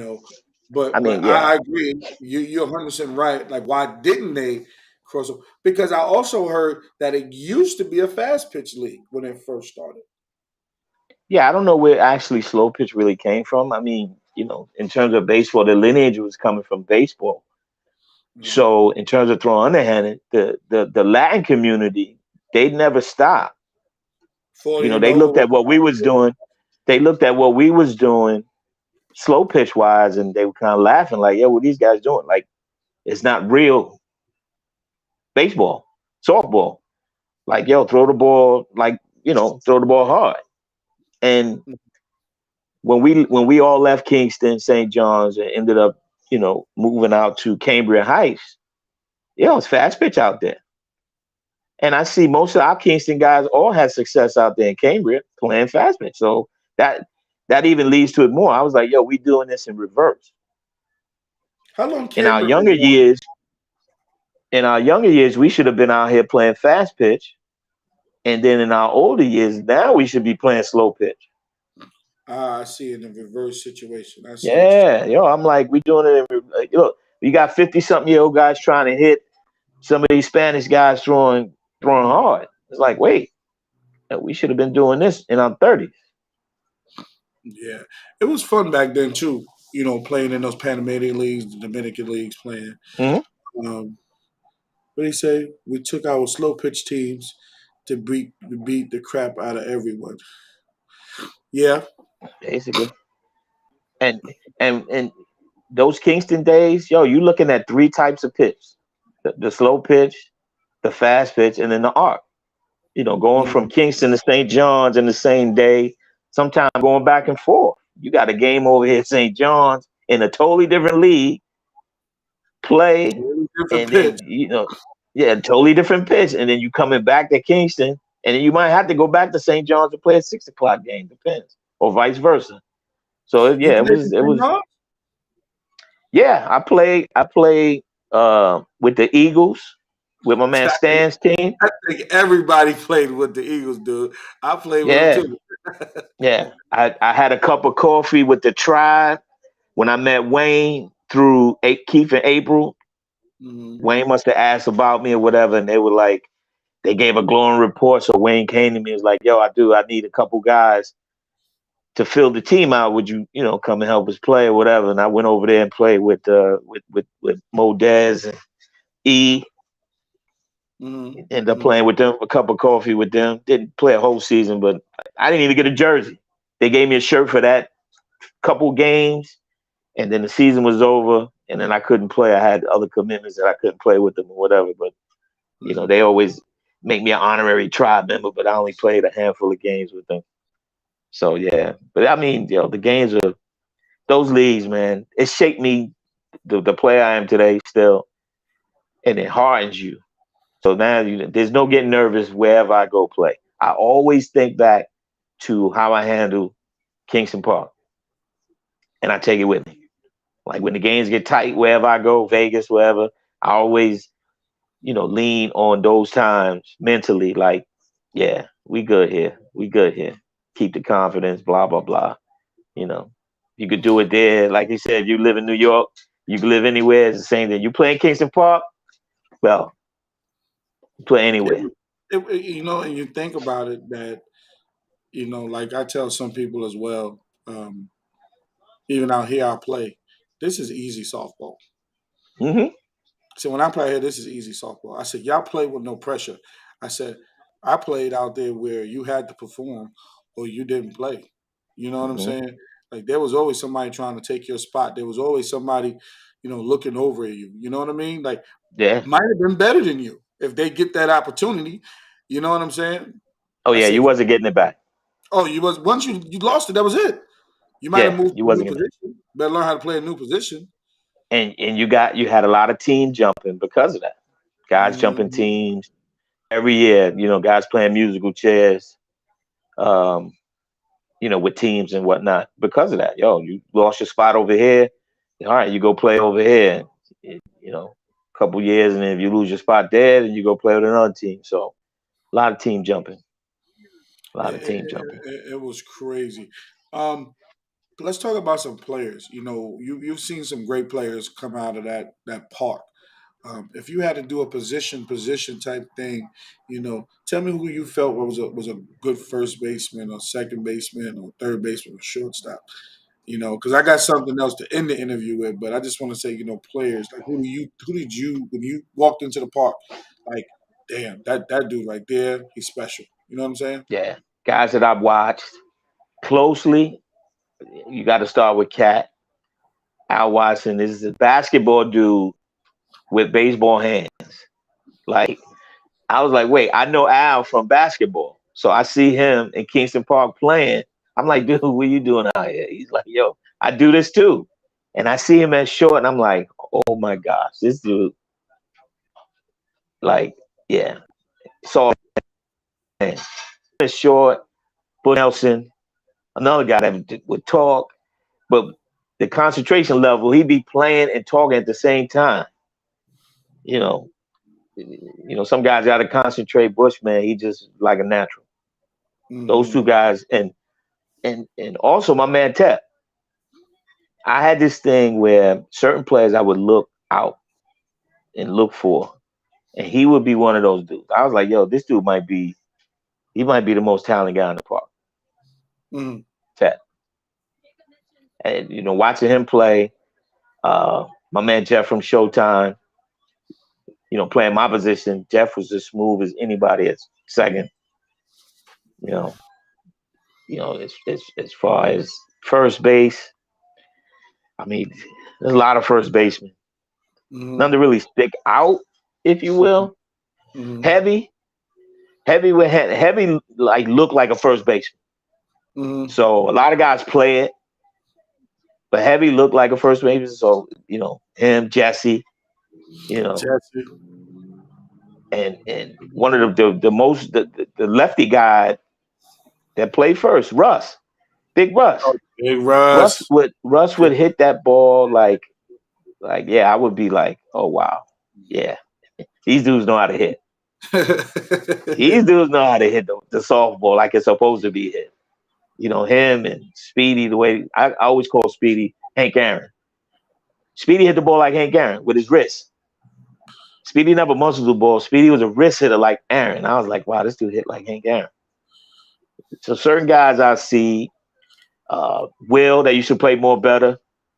But I agree. You're 100% right. Like, why didn't they cross over? Because I also heard that it used to be a fast pitch league when it first started. Yeah, I don't know where actually slow pitch really came from. I mean, in terms of baseball, the lineage was coming from baseball. Mm-hmm. So in terms of throwing underhanded, the Latin community, they never stopped. They looked at what we was doing. They looked at what we was doing slow pitch wise, and they were kind of laughing like, what these guys doing? Like, it's not real baseball, softball. Like, throw the ball, throw the ball hard. And when we all left Kingston, St. John's, and ended up, moving out to Cambria Heights, it's fast pitch out there. And I see most of our Kingston guys all had success out there in Cambria playing fast pitch. So that even leads to it more. I was like, we doing this in reverse. How long in our younger years, we should have been out here playing fast pitch. And then in our older years, now we should be playing slow pitch. I see it in a reverse situation. I see. Yeah, I'm like, we doing it. You got 50-something-year-old guys trying to hit some of these Spanish guys throwing hard. It's like, wait, we should have been doing this in our 30s. Yeah, it was fun back then too. Playing in those Panamanian leagues, the Dominican leagues, playing. Mm-hmm. Um, what do you say? We took our slow pitch teams to beat the crap out of everyone. Yeah, Basically. And and those Kingston days, yo, you looking at three types of pitch: the slow pitch, the fast pitch, and then the arc. Going from mm, Kingston to St. John's in the same day, sometimes going back and forth. You got a game over here at St. John's in a totally different league, play, totally different and pitch. then yeah, totally different pitch, and then you coming back to Kingston, and then you might have to go back to St. John's to play a 6 o'clock game, depends, or vice versa. So You yeah, it played was for it St. was John's? yeah. I played with the Eagles with my man I think, Stan's team. I think everybody played with the Eagles, dude. I played with them Yeah, too. yeah. I had a cup of coffee with the Tribe when I met Wayne through Keith and April. Mhm. Wayne must have asked about me or whatever, and they were like, they gave a glowing report. So Wayne came to me and was like, "Yo, I need a couple guys to fill the team out. Would you, come and help us play or whatever?" And I went over there and played with Mo Dez and E. Mhm. Ended up Mhm. playing with them, a cup of coffee with them. Didn't play a whole season, but I didn't even get a jersey. They gave me a shirt for that couple games, and then the season was over, and then I couldn't play. I had other commitments that I couldn't play with them or whatever. But Mhm. they always make me an honorary Tribe member, but I only played a handful of games with them. So yeah, but I mean, the games are those leagues, man. It shaped me, the player I am today, still, and it hardens you. So now there's no getting nervous wherever I go play. I always think back to how I handle Kingston Park, and I take it with me. Like when the games get tight, wherever I go, Vegas, wherever, I always, lean on those times mentally. Like, yeah, we good here. We good here. Keep the confidence. Blah blah blah. You know, you could do it there. Like you said, you live in New York. You can live anywhere. It's the same thing. You play in Kingston Park. Well, play It, anywhere. and you think about it that like I tell some people as well. Even out here, I play. This is easy softball. Hmm. So when I play here, this is easy softball. I said, y'all play with no pressure. I said, I played out there where you had to perform or you didn't play. You know what I'm Hmm. saying? Like there was always somebody trying to take your spot. There was always somebody, looking over at you. You know what I mean? Like Yeah. might have been better than you if they get that opportunity. You know what I'm saying? Oh I yeah, said, you wasn't getting it back. oh, you was once you lost it, that was it. You might have Yeah, moved you to a new wasn't getting it. position. Better learn how to play a new position. And you had a lot of team jumping because of that. Guys jumping Mhm. teams every year. Guys playing musical chairs. Um, with teams and whatnot because of that. Yo, you lost your spot over here. All right, you go play over here. A couple years, and then if you lose your spot there, then you go play with another team. So a lot of team jumping. A It, lot of it, team jumping. it was crazy. Um, let's talk about some players. You've seen some great players come out of that park. If you had to do a position type thing, tell me who you felt was a good first baseman or second baseman or third baseman or shortstop. Because I got something else to end the interview with, but I just want to say, players like who did you when you walked into the park, like, damn, that dude right there, he's special. You know what I'm saying? Yeah, guys that I've watched closely. You got to start with Cat. Al Watson is a basketball dude with baseball hands. Like I was like, wait, I know Al from basketball. So I see him in Kingston Park playing. I'm like, dude, what are you doing out here? He's like, yo, I do this too. And I see him at short, and I'm like, oh my gosh, this dude, like, yeah, saw him at short, Bull Nelson, another guy that would talk, but the concentration level, he'd be playing and talking at the same time. You know, some guys got to concentrate. Bushman, he just like a natural. Those Hmm. two guys, and also my man Tep. I had this thing where certain players I would look out and look for. and he would be one of those dudes. I was like, yo, this dude might be the most talented guy in the park. Mm-hmm. Ted. And watching him play, my man Jeff from Showtime, playing my position, Jeff was as smooth as anybody at second. You know, as far as first base, I mean, there's a lot of first basemen. Mm-hmm. None to really stick out, if you will. Mm-hmm. Heavy like look like a first baseman. Mm-hmm. So a lot of guys play it, but Heavy looked like a first baseman. So him, Jesse, Jesse. and one of the lefty guy that played first, Russ, Big Russ. Oh, Big Russ. Russ would hit that ball like yeah, I would be like, oh wow, yeah, these dudes know how to hit. These dudes know how to hit the softball like it's supposed to be hit. Him and Speedy, the way I always call Speedy Hank Aaron. Speedy hit the ball like Hank Aaron with his wrist. Speedy never muscled the ball. Speedy was a wrist hitter like Aaron. I was like, wow, this dude hit like Hank Aaron. So certain guys I see, Will, that used to play more better.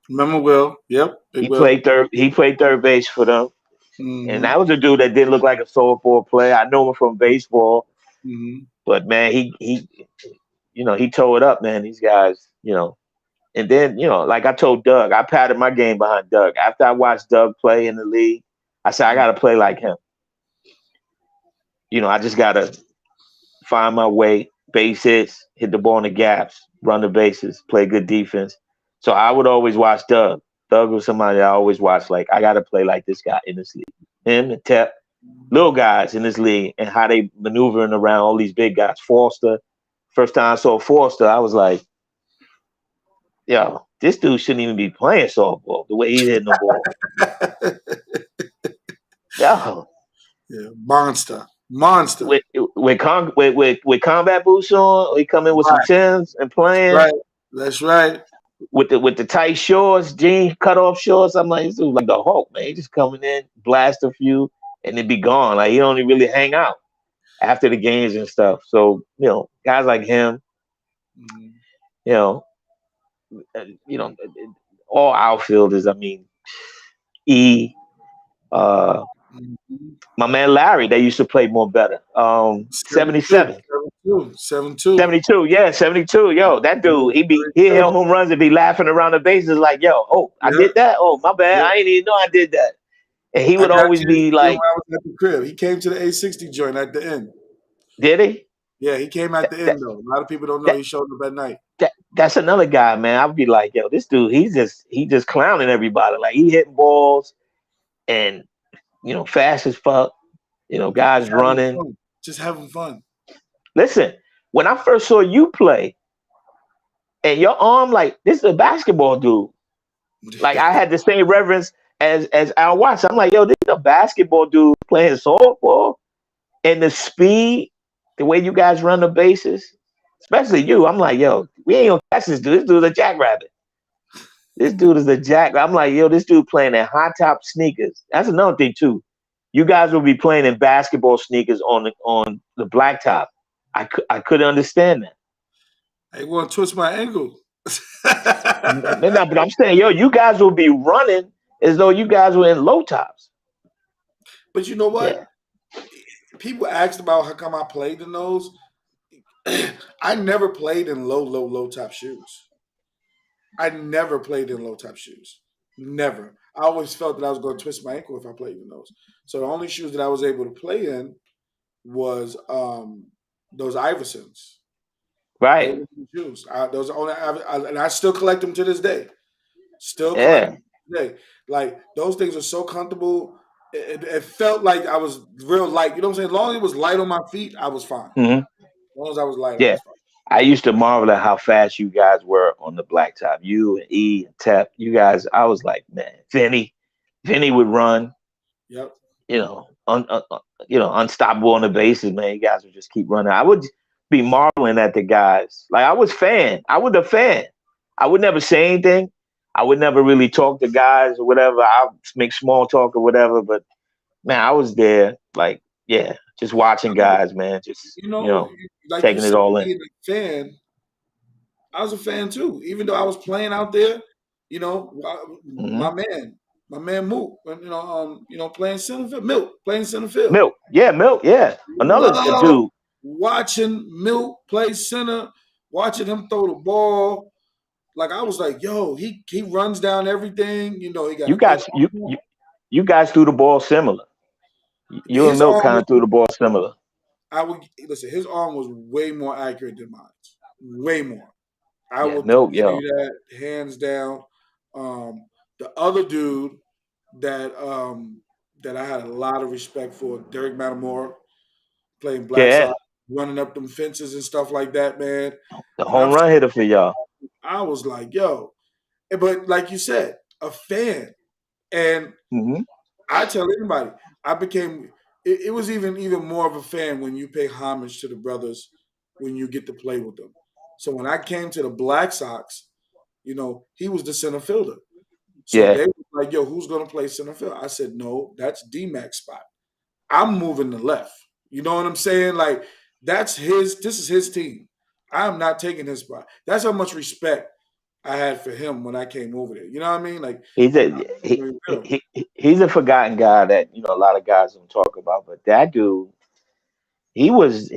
Remember Will? Yep. He played third base for them. Mm-hmm. And that was a dude that didn't look like a softball player. I know him from baseball. Mm-hmm. But man, he tore it up, man. These guys, And then, like I told Doug, I patted my game behind Doug. After I watched Doug play in the league, I said, I got to play like him. I just got to find my way, base hits, hit the ball in the gaps, run the bases, play good defense. So I would always watch Doug. Doug was somebody I always watched, like, I got to play like this guy in this league. Him and Tep, little guys in this league, and how they maneuvering around all these big guys. Foster, first time I saw Foster, I was like, yo, this dude shouldn't even be playing softball the way he's hitting the ball. Yo. Yeah, monster. With combat boots on, he come in with some Timbs and playing. Right. That's right. With the tight shorts, jean cut off shorts. I'm like, this dude like the Hulk, man. He just coming in, blast a few, and then be gone. Like he don't even really hang out after the games and stuff. So, guys like him, all outfielders, I mean, my man Larry, they used to play more better. 77. 72, yeah, 72. Yo, that dude, he'd hit home runs and be laughing around the bases like, yo, oh, I did that? Oh, my bad. I didn't even know I did that. And he would always be like, I was at the crib. He came to the A60 joint at the end. Did he? Yeah, he came at the end though. A lot of people don't know he showed up at night. That's another guy, man. I'd be like, yo, this dude, he just clowning everybody. Like he hitting balls and fast as fuck. Guys running. Just having fun. Listen, when I first saw you play, and your arm, like, this is a basketball dude. Like, I had the same reverence as Al Watts. I'm like, yo, this is a basketball dude playing softball. And the speed, the way you guys run the bases, especially you, I'm like, yo, we ain't gonna catch this dude. This dude's a jackrabbit. This dude is a jack. I'm like, yo, this dude playing in high top sneakers. That's another thing, too. You guys will be playing in basketball sneakers on the blacktop. I couldn't understand that. I want to twist my ankle. No, but I'm saying, yo, you guys will be running as though you guys were in low tops. But you know what? Yeah. People asked about how come I played in those. I never played in low top shoes. I never played in low top shoes. Never. I always felt that I was going to twist my ankle if I played in those. So the only shoes that I was able to play in was those Iversons. Right. Shoes. Those are only, and I still collect them to this day. Still collect them today. Like those things are so comfortable. It felt like I was real light. You know what I'm saying? As long as it was light on my feet, I was fine. Mm-hmm. As long as I was light, yeah. I was fine. I used to marvel at how fast you guys were on the blacktop. You and E and Tep, you guys. I was like, man, Vinny would run. Yep. Unstoppable on the bases, man. You guys would just keep running. I would be marveling at the guys. Like I was fan. I was a fan. I would never say anything. I would never really talk to guys or whatever. I'll make small talk or whatever. But man, I was there, like, yeah, just watching guys, man, just You know, like you taking it said, all in. being a fan, I was a fan too. Even though I was playing out there, you know, Hmm. my man Mook, playing center field, Milk playing center field. Milk, yeah, another Love dude. watching Milk play center, watching him throw the ball. Like I was like, yo, he runs down everything. You know, he got You a good guys, arm. you guys threw the ball similar. You and His Milk arm kind was of threw the ball similar. I would listen. His arm was way more accurate than mine. Way more. I Yeah, will tell Milk, you yo, that hands down. The other dude that that I had a lot of respect for, Derek Matamora, playing Black yeah, Sox, running up them fences and stuff like that, man. the When I'm, home run hitter for y'all. I was like, yo, but like you said, a fan, and Hmm. I tell anybody, I became. It was even more of a fan when you pay homage to the brothers when you get to play with them. So when I came to the Black Sox, he was the center fielder. So Yeah, they were like, "Yo, who's gonna play center field?" I said, "No, that's D-Mac's spot. I'm moving to left." You know what I'm saying? Like that's his. This is his team. I'm not taking his spot. That's how much respect I had for him when I came over there. You know what I mean? Like he's a I'm he, very real. he's a forgotten guy that a lot of guys don't talk about. But that dude, he was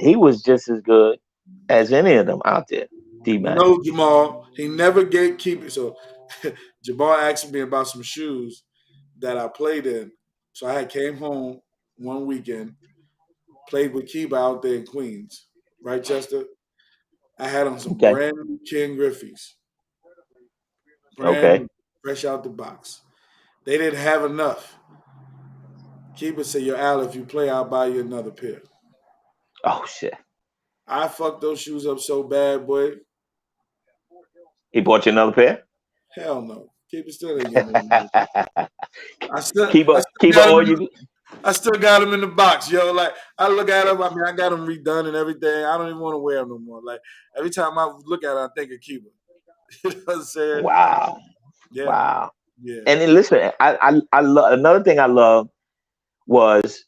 just as good as any of them out there. D Mac. No, Jamal. He never gatekeep it. So Jamal asked me about some shoes that I played in. So I had came home one weekend, played with Kiba out there in Queens, right, Chester? I had on some Okay, brand new Ken Griffey's, brand okay. new, fresh out the box. They didn't have enough. Kiba said, "Yo, Al, if you play, I'll buy you another pair." Oh shit. I fucked those shoes up so bad, boy. He bought you another pair. Hell no. Kiba still didn't give me one. I still, keep I up, still keep up got all them. you. I still got them in the box, yo. Like I look at them. I mean, I got them redone and everything. I don't even want to wear them no more. Like every time I look at it, I think of Cuba. You know what I'm saying? Wow, Yeah, wow. yeah. And then listen, I love another thing I love was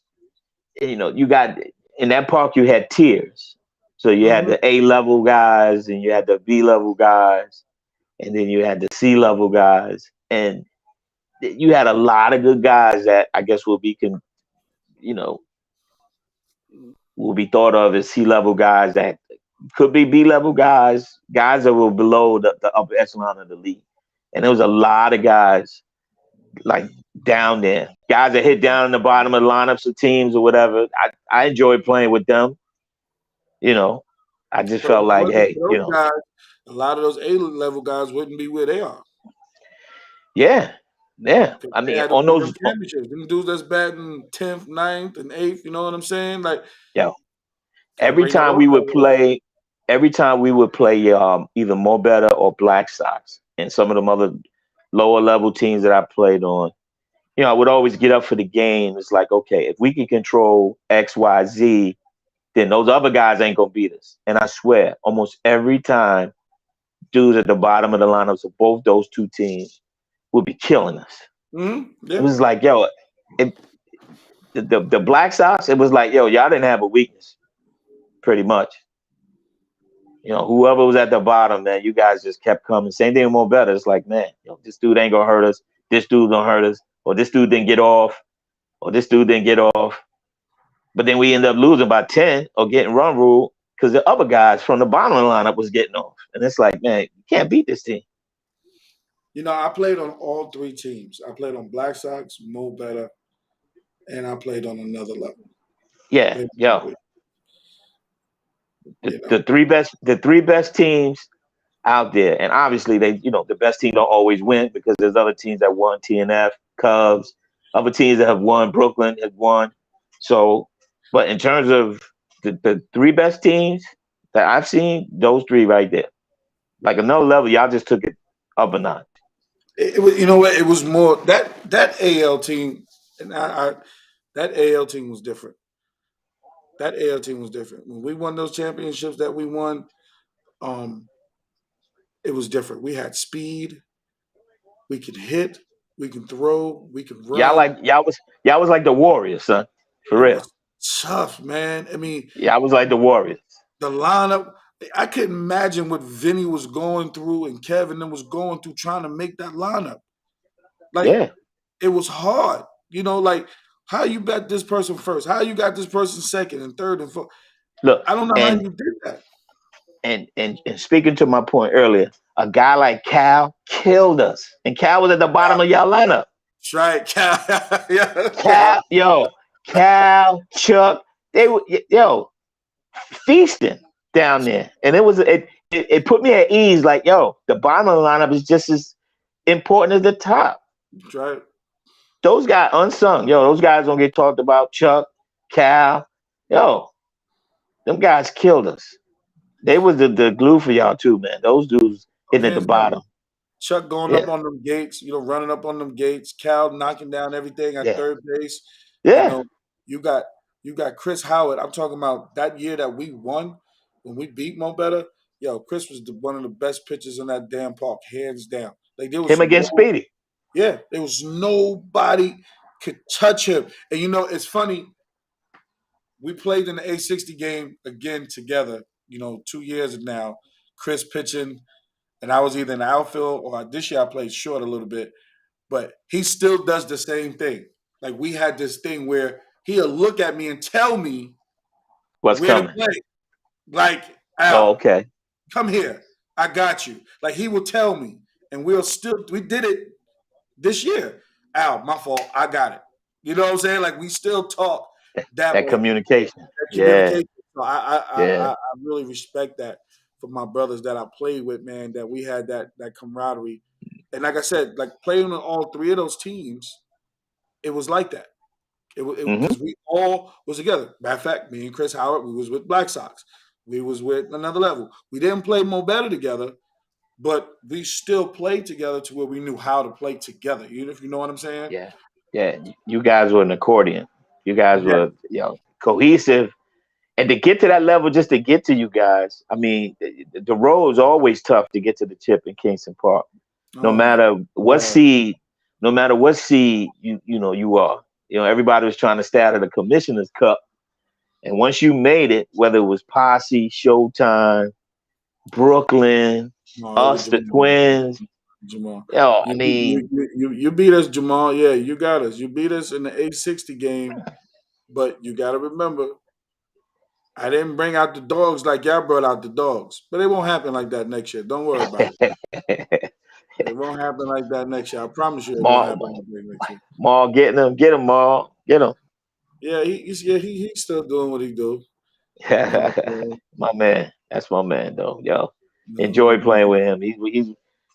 you got in that park you had tiers. So you had Hmm. the A level guys and you had the B level guys and then you had the C level guys and you had a lot of good guys that I guess you know will be thought of as C level guys that could be B level guys, guys that were below the upper echelon of the league. And there was a lot of guys like down there, guys that hit down in the bottom of the lineups of teams or whatever. I enjoyed playing with them. You know, I just But if felt it like, wasn't hey, for those guys, a lot of those A level guys wouldn't be where they are. yeah, yeah. 'Cause I they mean, had to on win them those, championships. Them dudes that's batting 10th, ninth, and 8th. You know what I'm saying? Like, yo, got to every bring that time on we would level up. play, every time we would play either Mo Better or Black Sox and some of them other lower level teams that I played on, I would always get up for the game. It's like, okay, if we can control X, Y, Z, then those other guys ain't gonna beat us. And I swear, almost every time, dudes at the bottom of the lineups of both those two teams would be killing us. It Yeah. was like, yo, it, the Black Sox, it was like, yo, y'all didn't have a weakness, pretty much. Whoever was at the bottom, man, you guys just kept coming. Same thing with Mo Better. It's like, man, this dude ain't gonna hurt us. This dude gonna hurt us, or this dude didn't get off, or this dude didn't get off. But then we end up losing by 10 or getting run rule because the other guys from the bottom of the lineup was getting off. And it's like, man, you can't beat this team. I played on all three teams. I played on Black Sox, Mo Better, and I played on another level. Yeah, Played on all yo, three, the, you know. the three best teams out there, and obviously the best team don't always win because there's other teams that won TNF, Cubs, other teams that have won. Brooklyn has won. So, but in terms of the three best teams that I've seen, those three right there, like another level, y'all just took it up a notch. It was, you know what? It was more that AL team, and that AL team was different. That AL team was different. When we won those championships that we won, um, it was different. We had speed. We could hit. We can throw. We can Y'all run. like y'all was like the Warriors, son. For It real. was tough, man. I mean, Y'all was like the Warriors. the lineup. I couldn't imagine what Vinny was going through and Kevin was going through trying to make that lineup. Like Yeah. it was hard. Like how you bet this person first, how you got this person second and third and fourth. Look, I don't know how and you did that. and speaking to my point earlier, a guy like Cal killed us. And Cal was at the bottom of y'all lineup. That's right, Cal. Yeah, Cal. Cal, Chuck, they were feasting down there. And it put me at ease, like, the bottom of the lineup is just as important as the top. That's right. Those guys unsung. Those guys don't get talked about. Chuck, Cal, them guys killed us. They was the glue for y'all too, man. Those dudes hitting at the Hands down. bottom. Chuck going Yeah, up on them gates, running up on them gates. Cal knocking down everything at yeah, third base. You yeah. know, you got Chris Howard. I'm talking about that year that we won when we beat Mo Better. Yo, Chris was one of the best pitchers in that damn park, hands down. Like there was Him against Speedy. there was nobody could touch him. And it's funny. We played in the A60 game again together. 2 years now. Chris pitching, and I was either in the outfield or this year I played short a little bit. But he still does the same thing. Like we had this thing where he'll look at me and tell me What's where to coming? play. Like, Oh, Al, okay. come here. I got you. Like he will tell me. And we did it this year. Al, my fault. I got it. You know what I'm saying? Like we still talk that That way. communication. That Yeah, communication. So I yeah. really respect that for my brothers that I played with, man, that we had that camaraderie. And like I said, like playing on all three of those teams, it was like that. It was Hmm. because we all was together. Matter of fact, me and Chris Howard, we was with Black Sox. We was with another level. We didn't play Mo Better together, but we still played together to where we knew how to play together. If you know what I'm saying? Yeah, yeah. You guys were an accordion. You guys Yeah. were, cohesive. And to get to that level, just to get to you guys, I mean, the road is always tough to get to the chip in Kingston Park. No Oh my matter what God. seed, no matter what seed you are. Everybody was trying to stay out of the Commissioner's Cup. And once you made it, whether it was Posse, Showtime, Brooklyn, No, it was us, the Jamal. Twins, Jamal. I You, mean, you beat us, Jamal. Yeah, you got us. You beat us in the 860 game, but you got to remember, I didn't bring out the dogs like y'all brought out the dogs. But it won't happen like that next year. Don't worry about it. It won't happen like that next year. I promise you, it won't Maul, happen like that next year. Maul, get him, Maul, get him. Yeah, he's still doing what he do. You know what I'm saying? My man, that's my man, though. Yo, No, enjoy playing with him.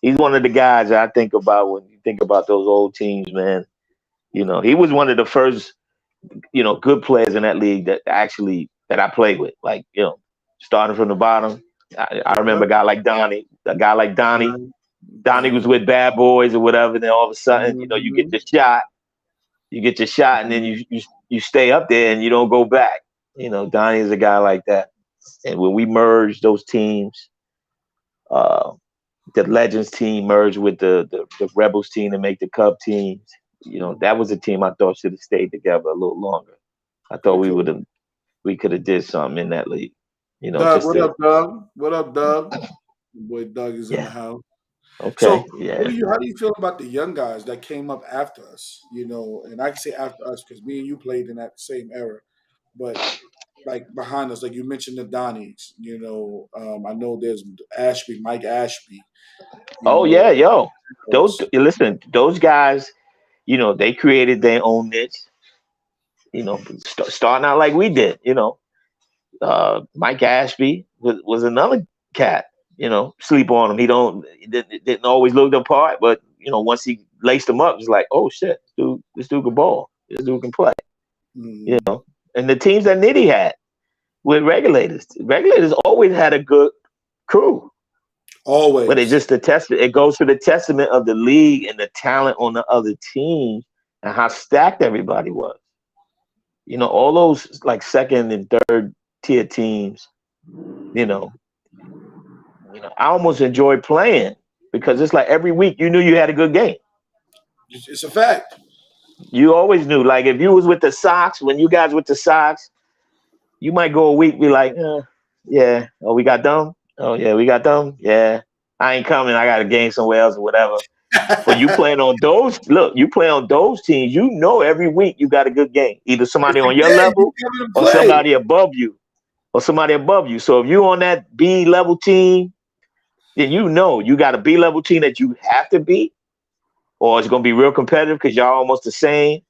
He's one of the guys that I think about when you think about those old teams, man. He was one of the first, good players in that league that I played with. Like, starting from the bottom. I remember a guy like Donnie. Donnie was with Bad Boys or whatever. Then all of a sudden, you get Mhm. your shot. You get your shot, and then you stay up there and you don't go back. Donnie is a guy like that. And when we merged those teams, uh, the Legends team merged with the Rebels team to make the Cub teams. That was a team I thought should have stayed together a little longer. I thought They could. we could have did something in that league. Doug, Just what to up, Doug? What up, Doug? Your boy Doug is in the yeah, house. okay, So, yeah. how do you feel about the young guys that came up after us? And I can say after us because me and you played in that same era, but like behind us, like you mentioned the Donnies. I know there's Mike Ashby. You Oh know, yeah, yo. else. Listen, those guys, they created their own niche. Starting out like we did. Mike Ashby was another cat. Sleep on him. He didn't always look the part, but once he laced him up, it's like, oh shit, this dude can ball. This dude can play. Mhm. And the teams that Nitty had with regulators always had a good crew. But Always. it goes to the testament of the league and the talent on the other teams and how stacked everybody was. All those like second and third tier teams, you know, I almost enjoyed playing because it's like every week you knew you had a good game. It's a fact. You always knew. Like if you was with the Sox, when you guys with the Sox, you might go a week, be like, yeah, oh, we got them. Oh yeah, we got them. Yeah, I ain't coming. I got a game somewhere else or whatever. But you playing on those, look, you play on those teams, you know every week you got a good game. Either somebody Every on your day you level come in or play. somebody above you. Or somebody above you. So if you on that B level team, then you know you got a B level team that you have to beat, or it's gonna be real competitive because y'all almost the same,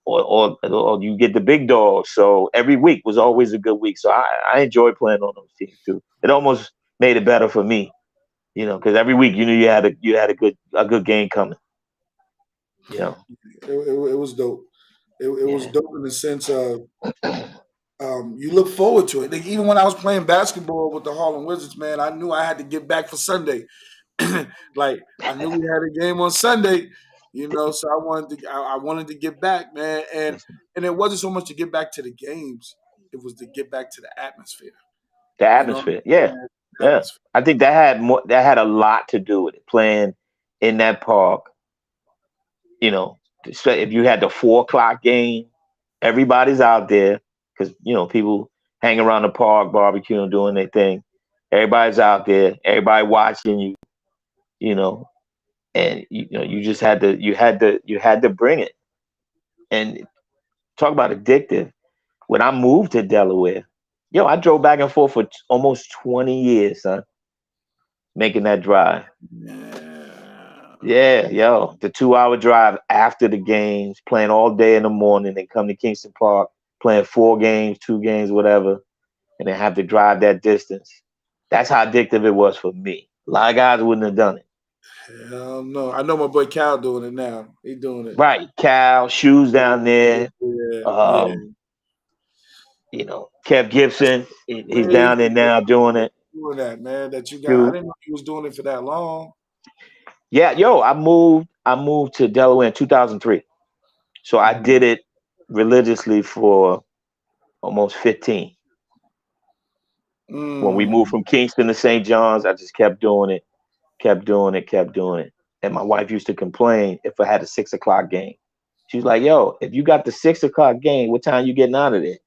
or you get the big dogs. So every week was always a good week. So I enjoyed playing on those teams too. It almost made it better for me, because every week you knew you had a good game coming. You know. It was dope. It was Yeah. dope in the sense of you look forward to it. Like, even when I was playing basketball with the Harlem Wizards, man, I knew I had to get back for Sunday. Like I knew we had a game on Sunday, so I wanted to get back, man, and it wasn't so much to get back to the games; it was to get back to the atmosphere. The You know, atmosphere. Yeah. Yeah. atmosphere. I think that had a lot to do with it. Playing in that park, if you had the 4 o'clock game, everybody's out there because people hang around the park, barbecuing, doing their thing. Everybody's out there, everybody watching you, you know, and you just had to bring it. And talk about addictive. When I moved to Delaware, I drove back and forth for almost 20 years, son, making that drive. Yeah. Yeah, the 2 hour drive after the games, playing all day in the morning, and come to Kingston Park, playing 4 games, 2 games, whatever, and then have to drive that distance. That's how addictive it was for me. A lot of guys wouldn't have done it. Hell no. I know my boy Cal doing it now. He doing it. Right. Cal, shoes down there. Yeah, yeah. Um, Kev Gibson, he's down there Crazy now doing it. doing that, man. That you got. I Shoe. didn't know he was doing it for that long. Yeah, I moved to Delaware in 2003. So I Mhm. did it religiously for almost 15. When we moved Mm. from Kingston to St. John's, I just kept doing it, kept doing it, kept doing it. And my wife used to complain if I had a 6 o'clock game. She's like, "Yo, if you got the 6 o'clock game, what time you getting out of there?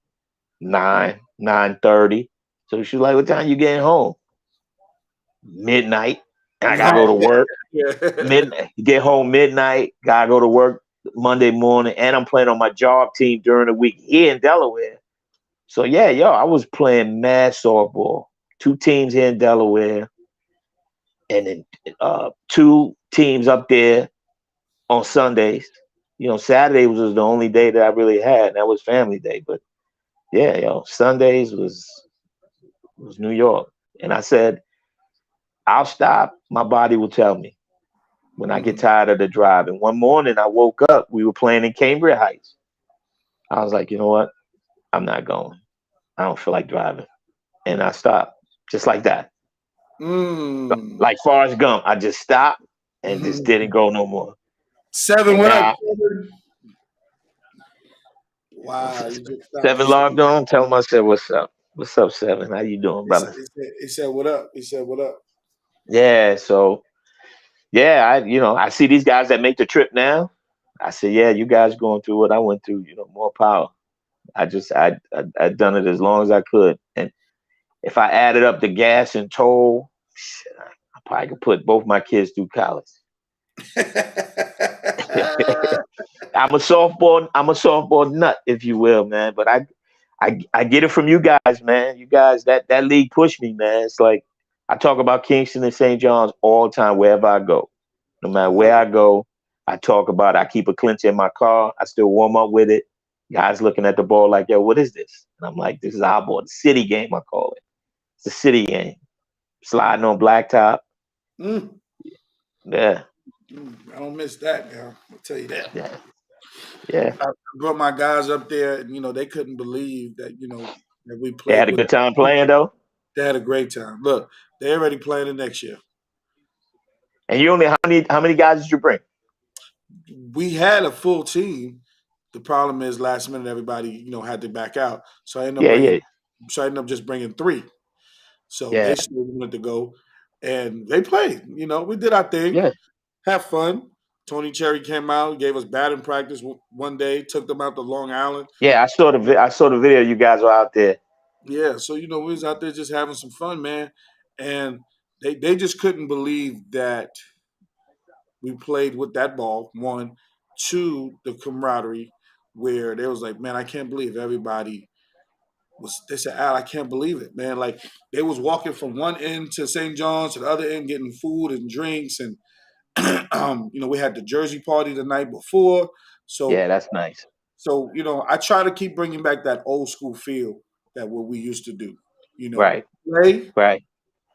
9:30." So she's like, "What time you getting home? Midnight. And I gotta go to Right. work. Yeah. Midnight. You get home midnight. Gotta go to work Monday morning, and I'm playing on my job team during the week here in Delaware. So yeah, I was playing mad softball. 2 teams here in Delaware, and then 2 teams up there on Sundays. Saturday was the only day that I really had, and that was family day. But yeah, Sundays was New York. And I said, I'll stop. My body will tell me when I get Mm. tired of the drive. And one morning I woke up, we were playing in Cambria Heights. I was like, you know what? I'm not going. I don't feel like driving. And I stopped just like that. Mm. Like Forrest Gump, I just stopped and just didn't go no more. Seven, And what up, now Seven? Wow, you just stopped. Seven logged on. Tell him I said, "What's up? What's up, Seven? How you doing, brother?" He said, what up? He said, what up? Yeah. So yeah, I see these guys that make the trip now. I said, yeah, you guys going through what I went through. More power. I done it as long as I could, and if I added up the gas and toll, shit, I probably could put both my kids through college. I'm a softball nut, if you will, man. But I get it from you guys, man. You guys, that league pushed me, man. It's like I talk about Kingston and St. John's all the time, wherever I go. No I matter love where I it. go, I talk about it. I keep a clinch in my car. I still warm up with it. Guys looking at the ball like, yo, what is this? And I'm like, this is our ball, the city game, I call it. It's a city game. Sliding on blacktop. Mm. Yeah. I don't miss that now. I'll tell you that. Yeah. Yeah. I brought my guys up there, and they couldn't believe that that we They played had a with. good time playing though. They had a great time. Look, they're already playing it next year. And you only how many guys did you bring? We had a full team. The problem is, last minute, everybody had to back out. So I ended up Yeah, bringing. yeah, So I ended up just bringing 3. So yeah, they still wanted to go, and they played. We did our thing, yeah. have fun. Tony Cherry came out, gave us batting practice one day, took them out to Long Island. Yeah, I saw the video. You guys were out there. Yeah, so we was out there just having some fun, man, and they just couldn't believe that we played with that ball. One, two, the camaraderie, where they was like, man, I can't believe everybody was. They said, Al, I can't believe it, man. Like they was walking from one end to St. John's to the other end, getting food and drinks, and we had the Jersey party the night before. So Yeah, that's nice. I try to keep bringing back that old school feel that what we used to do. Right, Play, right.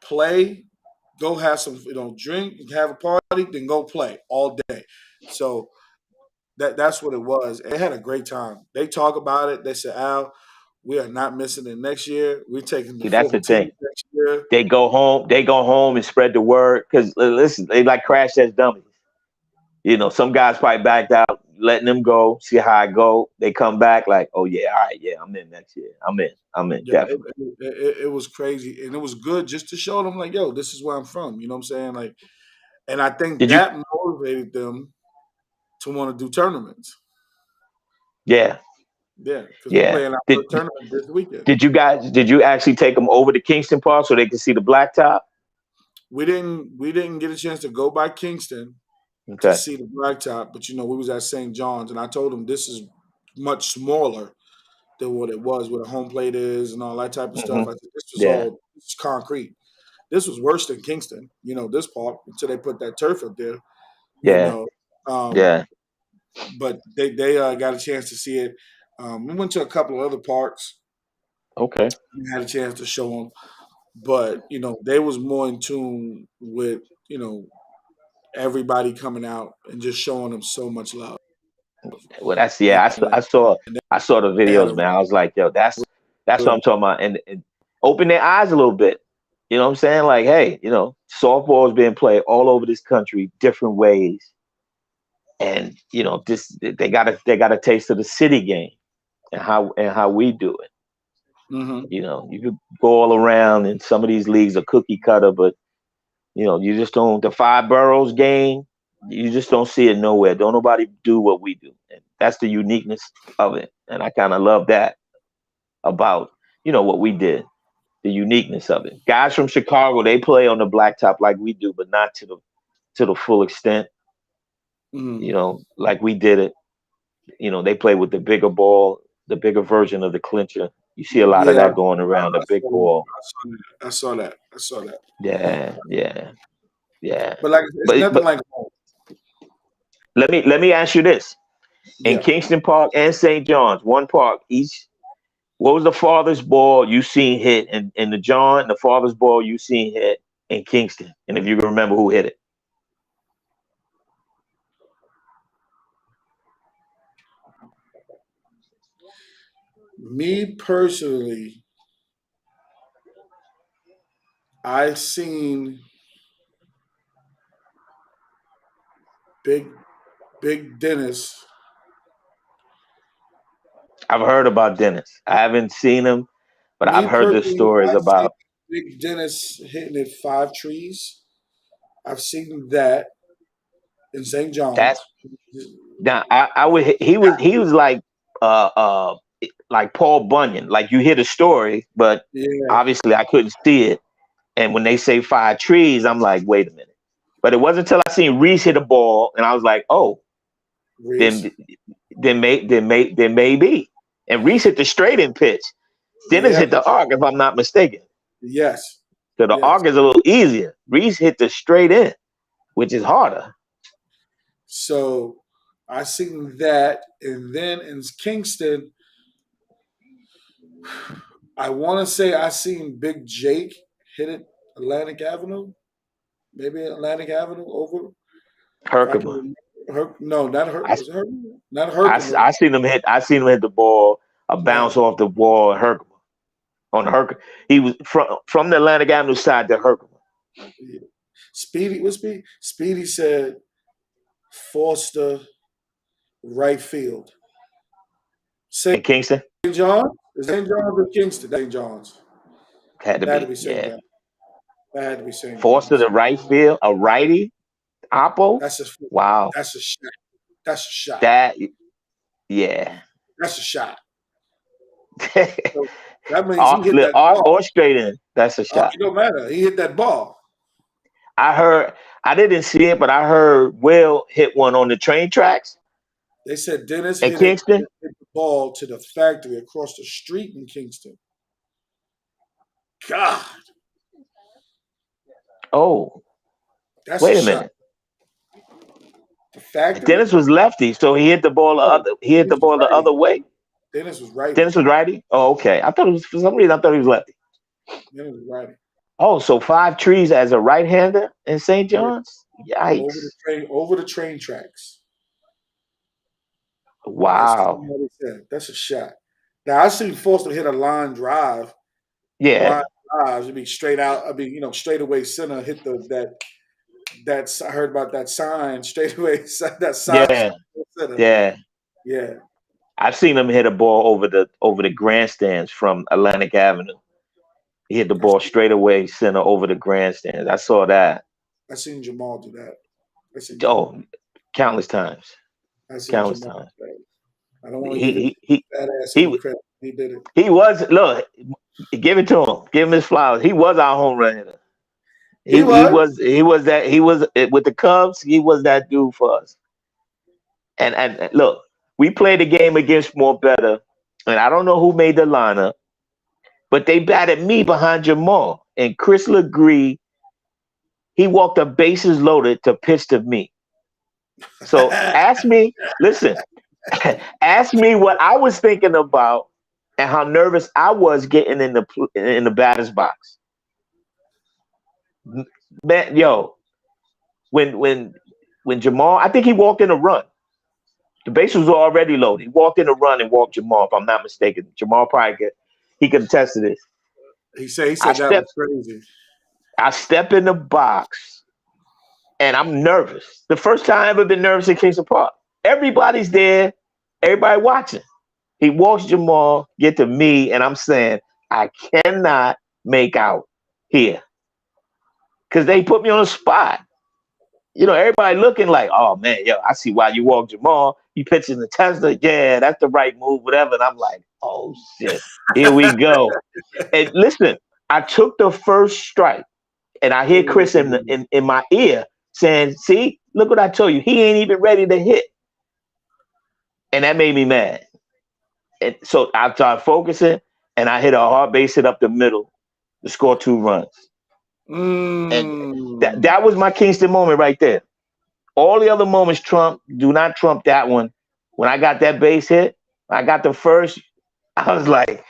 play, go have some, drink, have a party, then go play all day. So that's what it was. They had a great time. They talk about it. They said, Al, we are not missing it next year. We're taking the See, that's full the team thing. next year. They go home. They go home and spread the word. Because listen, they like crash test dummies. Some guys probably backed out, letting them go, see how I go. They come back like, oh yeah, all right, yeah, I'm in next year. I'm in, Yeah, definitely. it was crazy, and it was good just to show them like, yo, this is where I'm from. You know what I'm saying? Like, and I think Did you? that motivated them to want to do tournaments. Yeah, Yeah, because we're yeah. playing our Did first tournament this weekend. did you actually take them over to Kingston Park so they could see the blacktop? We didn't get a chance to go by Kingston to Okay. see the blacktop, but we was at St. John's, and I told them this is much smaller than what it was, where the home plate is, and all that type of stuff. Hmm. I said Yeah, this is concrete. This was worse than Kingston, this park until they put that turf up there, you yeah, know. Um, yeah. but they got a chance to see it. We went to a couple of other parks. Okay. We had a chance to show them, but they was more in tune with everybody coming out and just showing them so much love. Well, that's And, yeah. and I saw the they had videos, a man. I was like, yo, that's what good. I'm talking about, and open their eyes a little bit. You know what I'm saying? Like, hey, softball is being played all over this country, different ways, and this they got a taste of the city game and how we do it. Hmm. You could go all around, and some of these leagues are cookie cutter, but you just don't. The five boroughs game, you just don't see it nowhere. Don't nobody do what we do, and that's the uniqueness of it. And I kind of love that about what we did, the uniqueness of it. Guys from Chicago, they play on the blacktop like we do, but not to the full extent. Hmm. Like we did it. They play with the bigger ball, the bigger version of the clincher. You see a lot of Yeah, that going around the I big saw that. ball. I saw that. I saw that. Yeah, yeah, yeah. But like, it's nothing But like home. let me ask you this: in Yeah. Kingston Park and St. John's, one park each. What was the farthest ball you seen hit in the John? The farthest ball you seen hit in Kingston, and if you can remember who hit it. Me personally, I seen Big Big Dennis. I've heard about Dennis. I haven't seen him, but I've Me heard the personally, stories I've seen about. Big Dennis hitting it 5 trees. I've seen that in St. That. John's. Now I would. He was like Paul Bunyan. Like you hear the story, but Yeah, obviously I couldn't see it. And when they say five trees, I'm like, wait a minute. But it wasn't until I seen Reese hit a ball, and I was like, oh, Reese. then then maybe. And Reese hit the straight in pitch. Dennis Yeah, hit the arc, if I'm not mistaken. yes, So the yes. arc is a little easier. Reese hit the straight in, which is harder. So I seen that, and then in Kingston, I want to say I seen Big Jake hit it Atlantic Avenue, maybe Atlantic Avenue over. If I Herkimer. can remember, no, not her. I, Was it her? Not I, Herkimer. I seen him hit. I seen him hit the ball, a bounce No, off the wall at Herkimer. On Herkimer, he was from the Atlantic Avenue side to Herkimer. Speedy. What Speedy? Speedy said Foster right field. St. In Kingston, John's? St. John's or Kingston? St. John's. had to That had to be, be St. yeah. John's. That had to be St. Forced to John's. the right field, a righty. Oppo? That's a Wow. that's a shot. That's a shot. That yeah. That's a shot. So that means he hit Look, that ball. or straight in. That's a shot. It don't matter. He hit that ball. I didn't see it, but I heard Will hit one on the train tracks They said Dennis in hit it, Kingston. hit the ball to the factory across the street in Kingston. God, Oh, that's a wait a shot. minute. The factory? Dennis was lefty, so he hit the ball No, Dennis was the righty. other way. Dennis was righty. Dennis was righty? Oh, okay. I thought it was for some reason I thought he was lefty. Dennis was righty. Oh, so 5 trees as a right hander in St. Yeah, John's? Yikes. over the train tracks. That's Wow. what they said. That's a shot. Now I seen Foster hit a line drive. And line Yeah. drives, it'd be straight out. I mean, straight away center hit that I heard about that sign straight away. That sign Yeah. center. Yeah. Yeah, I've seen him hit a ball over the grandstands from Atlantic Avenue. He hit the I ball straight away center over the grandstands. I saw that. I seen Jamal do that. I seen Jamal. Oh, countless times. I seen Countless Jamal times. do that. I don't want to give his He he fat ass he any he credit. He did it. he was look, give it to him. Give him his flowers. He was our home run hitter. He was. He was with the Cubs, he was that dude for us. And look, we played a game against More Better, and I don't know who made the lineup, but they batted me behind Jamal. And Chris Legree, he walked the bases loaded to pitch to me. So listen, ask me what I was thinking about and how nervous I was getting in the batter's box. Man, yo, when when when Jamal, I think he walked in a run. The bases were already loaded. He walked in a run and walked Jamal, if I'm not mistaken. Jamal probably he could attest to this. He I said that step was crazy. I step in the box and I'm nervous. The first time I ever been nervous in Kingston Park. Everybody's there, everybody watching. He walks Jamal, get to me, and I'm saying, I cannot make out here. Because they put me on the spot. Everybody looking like, oh man, yo, I see why you walk Jamal. You pitching the Tesla. Yeah, that's the right move, whatever. And I'm like, oh shit, here we go. And listen, I took the first strike and I hear Chris in my ear saying, see, look what I told you. He ain't even ready to hit. And that made me mad. And so I started focusing and I hit a hard base hit up the middle to score 2 runs. And that was my Kingston moment right there. All the other moments do not trump that one. When I got that base hit, I got the first, I was like,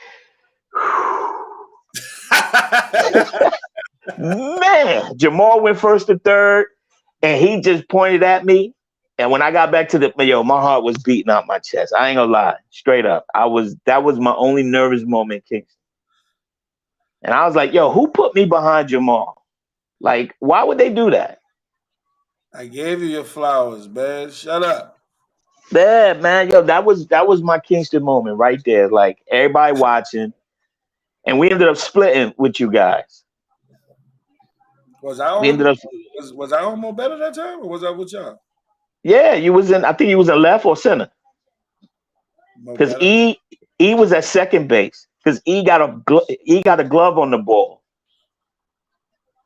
man, Jamal went first to third and he just pointed at me. And when I got back to my heart was beating out my chest. I ain't gonna lie, straight up. That was my only nervous moment, Kingston. And I was like, yo, who put me behind Jamal? Like, why would they do that? I gave you your flowers, man. Shut up. Yeah, man, yo, that was my Kingston moment right there. Like everybody watching, and we ended up splitting with you guys. Was I We on ended up, was I on More Better that time, or was I with y'all? yeah, you was in. I think you was in left or center More because Better. E was at second base because E got a glove on the ball.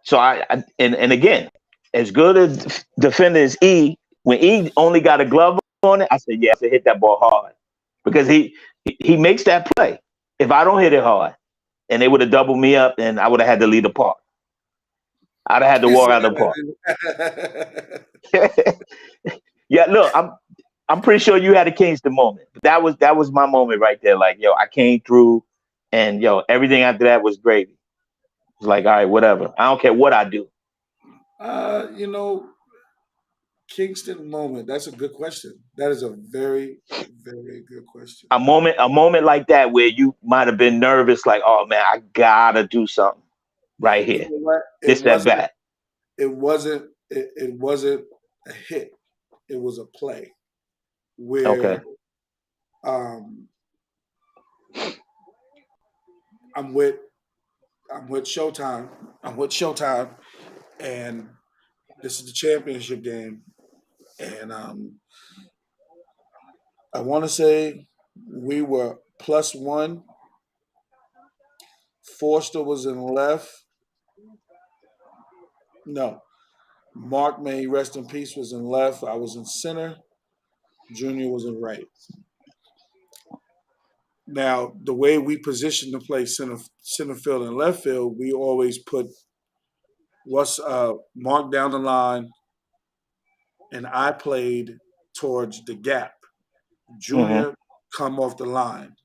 So and again, as good as defender as E, when E only got a glove on it, I said, yeah, I said hit that ball hard because he makes that play. If I don't hit it hard, and they would have doubled me up, and I would have had to leave the park. I'd have had to walk out of the park. Yeah, look, I'm pretty sure you had a Kingston moment. That was my moment right there. Like, yo, I came through, and yo, everything after that was gravy. It's like, all right, whatever. I don't care what I do. You know, Kingston moment. That's a good question. That is a very, very good question. A moment like that where you might have been nervous, like, oh man, I gotta do something right You here. know what? This that bat. It wasn't a hit. It was a play Okay. where um, I'm with Showtime. I'm with Showtime, and This is the championship game, and I want to say we were +1. Forster was in left. No, Mark May, rest in peace, was in left. I was in center. Junior was in right. Now, the way we position to play center field and left field, we always put what's Mark down the line, and I played towards the gap. Mm-hmm. Junior come off the line,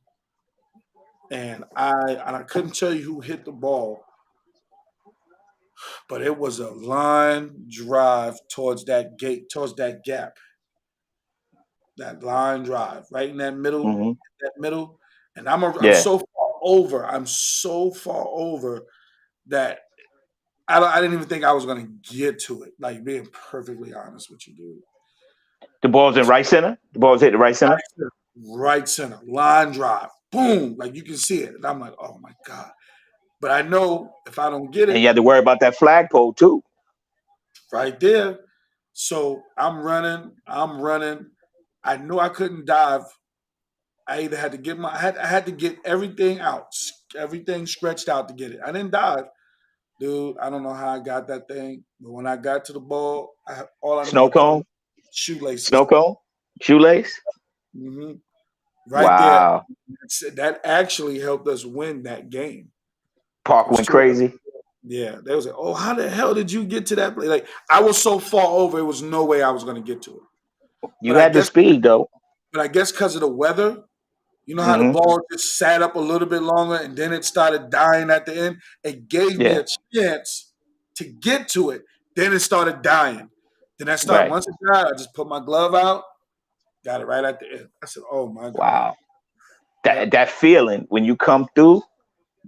and I couldn't tell you who hit the ball, but it was a line drive towards that gate, towards that gap, that line drive right in Mm-hmm. that middle, and I'm Yeah. so far over. I'm so far over that I didn't even think I was going to get to it. Like being perfectly honest with you, dude. The ball's in right center. The ball's hit the right center. Right center, line drive, boom, like you can see it. And I'm like, oh my God. But I know if I don't get And it you had to worry about that flagpole too. right there, so I'm running. I knew I couldn't dive. I either had to get I had to get everything out, everything stretched out to get it. I didn't dive, dude. I don't know how I got that thing, but when I got to the ball, all I knew Snow I put cone. shoelaces Snow on. cone. Shoelace. hmm Right there, Wow. that actually helped us win that game. Park The went shoelaces. crazy. Yeah, they was like, "Oh, how the hell did you get to that place?" Like I was so far over, it was no way I was going to get to it. You had the speed though. But I guess because of the weather, you know how the Mm-hmm. ball just sat up a little bit longer and then it started dying at the end. It gave me Yeah. a chance to get to it. Then it started dying. Then I started Right. once it died, I just put my glove out, got it right at the end. I said, "Oh my God!" Wow. Yep. That feeling when you come through,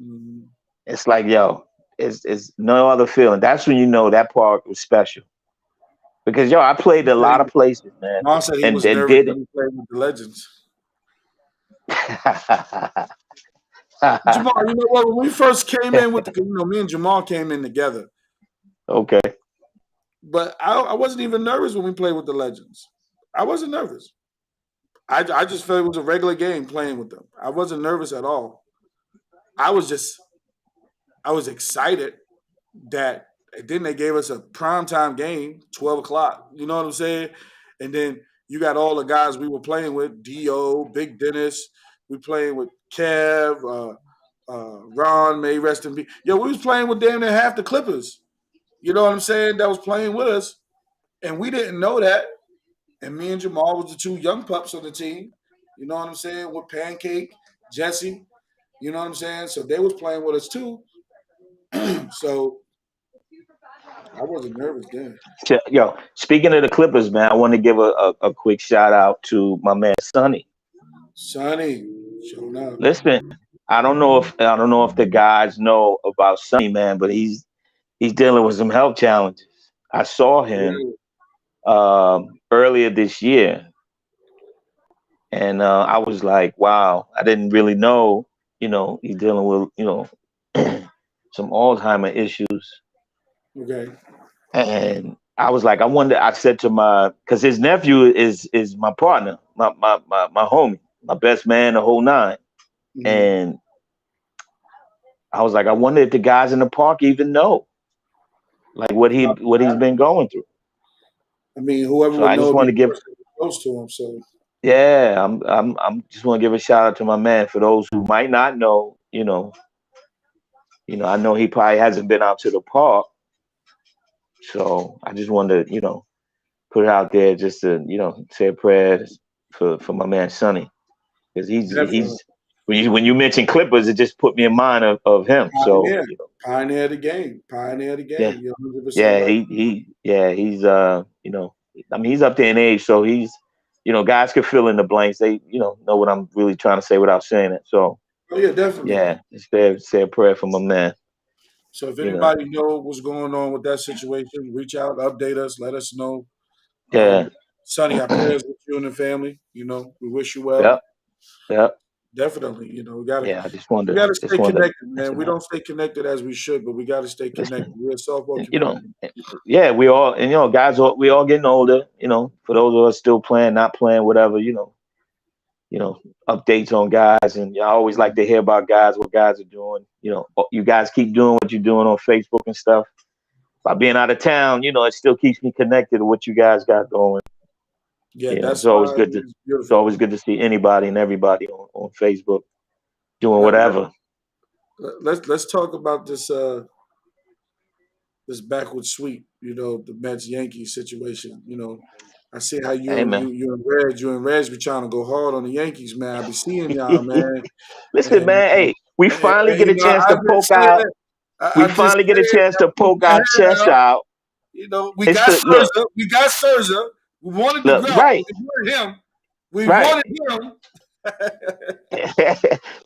Mhm. it's like yo, it's no other feeling. That's when you know that park was special. Because yo, I played a lot of places, man, Mom said he and was then nervous didn't. when he played with the Legends. Jamal, you know what? When we first came in with me and Jamal came in together, Okay. but I wasn't even nervous when we played with the Legends. I wasn't nervous. I just felt it was a regular game playing with them. I wasn't nervous at all. I was just I was excited that and then they gave us a primetime game, 12 o'clock. You know what I'm saying? And then you got all the guys we were playing with, Dio, Big Dennis. We playing with Kev, Ron, may rest in peace. Yo, we was playing with damn near half the Clippers. You know what I'm saying? That was playing with us, and we didn't know that. And me and Jamal was the two young pups on the team. You know what I'm saying? With Pancake, Jesse. You know what I'm saying? So they was playing with us too. So I wasn't nervous then. Yo, speaking of the Clippers, man, I want to give a quick shout out to my man Sonny. Sonny, showing up. Listen, I don't know if the guys know about Sonny, man, but he's dealing with some health challenges. I saw him Really? earlier this year, and I was like, wow, I didn't really know. He's dealing with some Alzheimer issues, Okay. and I was like, I wonder. I said to because his nephew is my partner, my homie, my best man, the whole nine, hmm and I was like, I wonder if the guys in the park even know like what he's been going through. I mean, whoever So would I know just would be want to the give, person close to him. So yeah, I'm just want to give a shout out to my man. For those who might not know, I know he probably hasn't been out to the park, so I just wanted to, put it out there just to, say a prayer for my man Sonny, because definitely he's when you mention Clippers, it just put me in mind of him. So pioneer, pioneer the game, pioneer the yeah, game. You're 100% yeah, right. he's I mean he's up there in age, so he's guys can fill in the blanks. They know what I'm really trying to say without saying it. So Oh yeah, definitely. yeah, just say a prayer for my man. So if You know, anybody know what's going on with that situation, reach out, update us, let us know. yeah, Sonny, our prayers with you and the family. You know, we wish you well. yep, yep. Definitely. Yeah, I just we wanted to gotta just stay wanted to connected, man. mention We that. don't stay connected as we should, but we gotta stay connected. Listen, We're a softball you know, community. yeah, we all and guys, we all getting older. For those of us still playing, not playing, whatever. You know, updates on guys, and I always like to hear about guys, what guys are doing. You guys keep doing what you're doing on Facebook and stuff. By being out of town, it still keeps me connected to what you guys got going. Yeah, that's It's always why good to it's beautiful. see anybody and everybody on Facebook doing Let, let, whatever. let's talk about this backward sweep. The Mets Yankees situation. I see how Hey you man, you you and Reds be trying to go hard on the Yankees, man. I be seeing y'all, man, listen, and, man. Hey, we finally get a chance to I've been poke saying out. it. We I'm just finally get a saying, chance to y'all keep poke your our head chest up. out. We It's got the look, Scherzer. We got Scherzer. We wanted the look, Grout. right, We wanted him. We right. wanted him.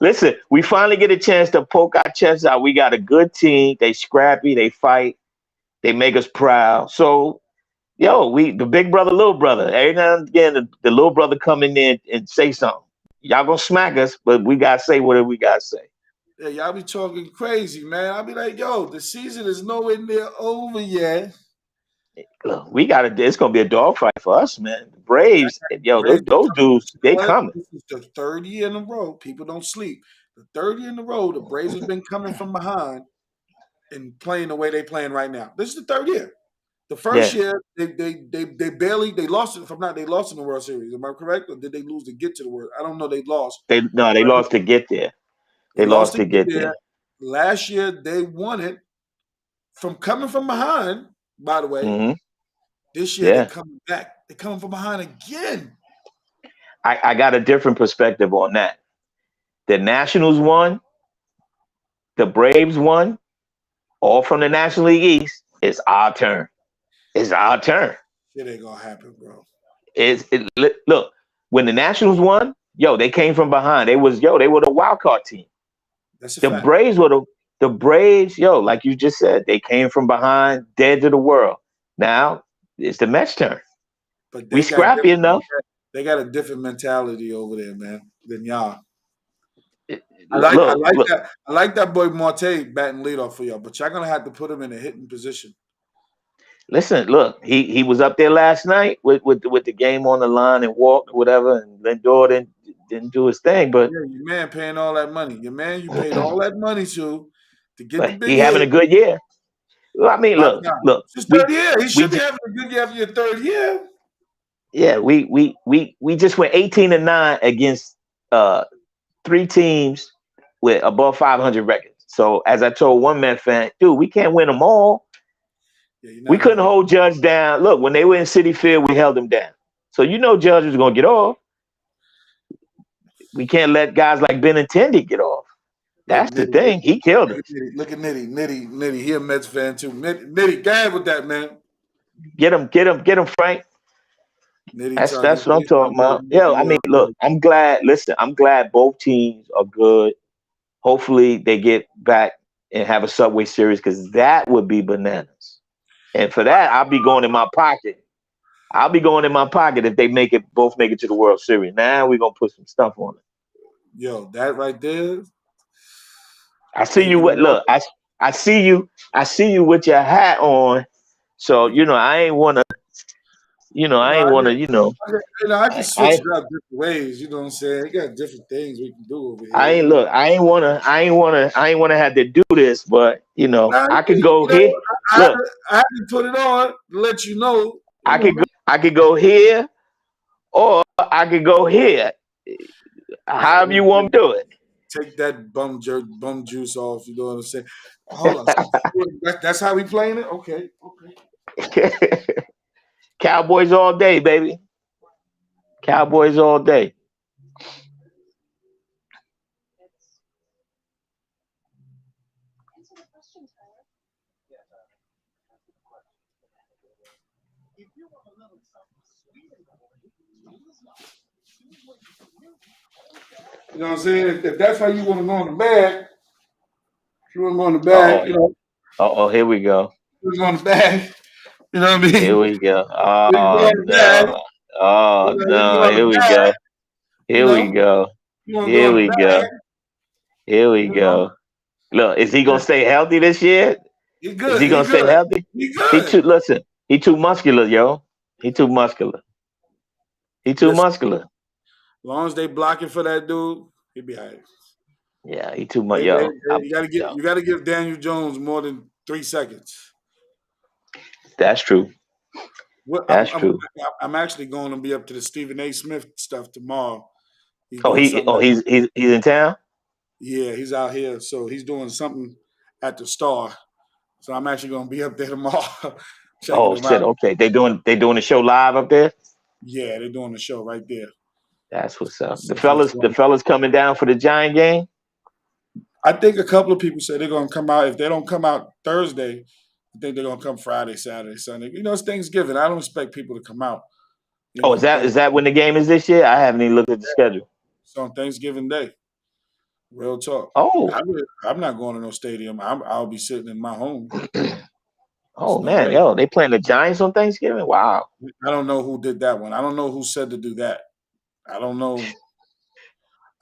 Listen, we finally get a chance to poke our chests out. We got a good team. They scrappy. They fight. They make us proud. So, we the big brother, little brother. Every now and again, the little brother come in there and say something. Y'all gonna smack us, but we gotta say whatever we gotta say. Yeah, y'all be talking crazy, man. I'll be like, yo, the season is nowhere near over yet. Look, we gotta. It's gonna be a dogfight for us, man. The Yeah, Braves, those, Braves been those coming. dudes, You know they what? coming. This is the third year in a row. People don't sleep. The third year in a row, the Braves have been coming from behind and playing the way they playing right now. This is the third year. The first Yeah, year, they barely they lost it. If I'm not, they lost in the World Series. Am I correct, or did they lose to get to the World? I don't know. They lost. they Right? lost to get there. They They lost lost to to get get there. there. Last year, they won it from coming from behind. By the way, Hmm. this year they Yeah, coming back. They coming from behind again. I got a different perspective on that. The Nationals won, the Braves won, all from the National League East. It's our turn. It's our turn. It ain't gonna happen, bro. Look, when the Nationals won, they came from behind. They were the wild card team. That's a The fact. Braves were the Braves, like you just said, they came from behind, dead to the world. Now it's the Mets turn. But We scrappy enough. they got a different mentality over there, man, than y'all. Look, look. I like that boy Marte batting leadoff for y'all, but y'all gonna have to put him in a hitting position. Listen, look, he was up there last night with the game on the line and walked or whatever, and Lindor didn't do his thing, but Yeah, your man paying all that money. Your man you paid all that money to get the but big he having hit. a good year. Well, I mean, About look, time. look, It's his we third year. He we should be just having a good year after your third year. yeah, we just went 18-9 against uh three teams with above 500 records. So as I told one Met fan, dude, we can't win them all. Yeah, you're We not gonna couldn't get hold Judge down. Look, when they were in City Field, we held them down. So Judge was gonna get off. We can't let guys like Benintendi get off. look, That's the Nitty, thing. He killed us. look at Nitty. He a Mets fan too. Nitty, go ahead with that, man. Get him, Frank. Nitty That's talking. what I'm Nitty my talking brother. about. Yo, I mean, look, I'm glad. Listen, I'm glad both teams are good. Hopefully, they get back and have a Subway Series because that would be bananas. And for that, I'll be going in my pocket. I'll be going in my pocket if they both make it to the World Series. Now we're gonna put some stuff on it. Yo, that right there. I see Hey, you you know with what? look. I see you with your hat on. So I ain't wanna. You know, I ain't wanna. I can switch I it up different ways. You know what I'm saying? You got different things we can do over I here. ain't look. I ain't wanna have to do this. But Nah, I could go you know, here. Look, I had to put it on to let you know. I could go here or I could go here. However you want to do it. Take that bum juice off. You know what I'm saying? Hold on. That's how we playing it. Okay, okay. Cowboys all day, baby. Cowboys all day. You know what I'm saying? If that's how you want to go in the bag, if you want to go in the Uh oh. bag, Here we go. you want to go in the bag. You know what I Here mean? we go. You go Oh in the bag. no. Oh You go no. in the Here we bag. go. You Here we know. go. You want to Here go we go. back? Here we You know, go. Look, is he gonna stay healthy this year? he Is good. he He gonna stay good. healthy? He He good. too listen. He too muscular, yo. He too muscular. He too Listen, muscular. as long as they blocking for that dude, he be all right. Yeah, he too much, yo. Yo, You gotta give Daniel Jones more than 3 seconds. that's true. What That's true. I'm actually going to be up to the Stephen A. Smith stuff tomorrow. He's Oh, doing something. he's in town. Yeah, he's out here, so he's doing something at the Star. So I'm actually going to be up there tomorrow, checking Oh him shit. out. Okay, they doing the show live up there. Yeah, they're doing the show right there. That's what's up. So it's The going. fellas coming down for the Giant game. I think a couple of people said they're going to come out. If they don't come out Thursday, I think they're going to come Friday, Saturday, Sunday. You know, it's Thanksgiving. I don't expect people to come out. You Oh, know, on is that when the game is this year? I haven't even looked at the schedule. it's on Thanksgiving Day. Real talk. Oh, I'm not going to no stadium. I'll be sitting in my home. There's oh no man, way. yo, they playing the Giants on Thanksgiving. Wow. I don't know who did that one. I don't know who said to do that. I don't know.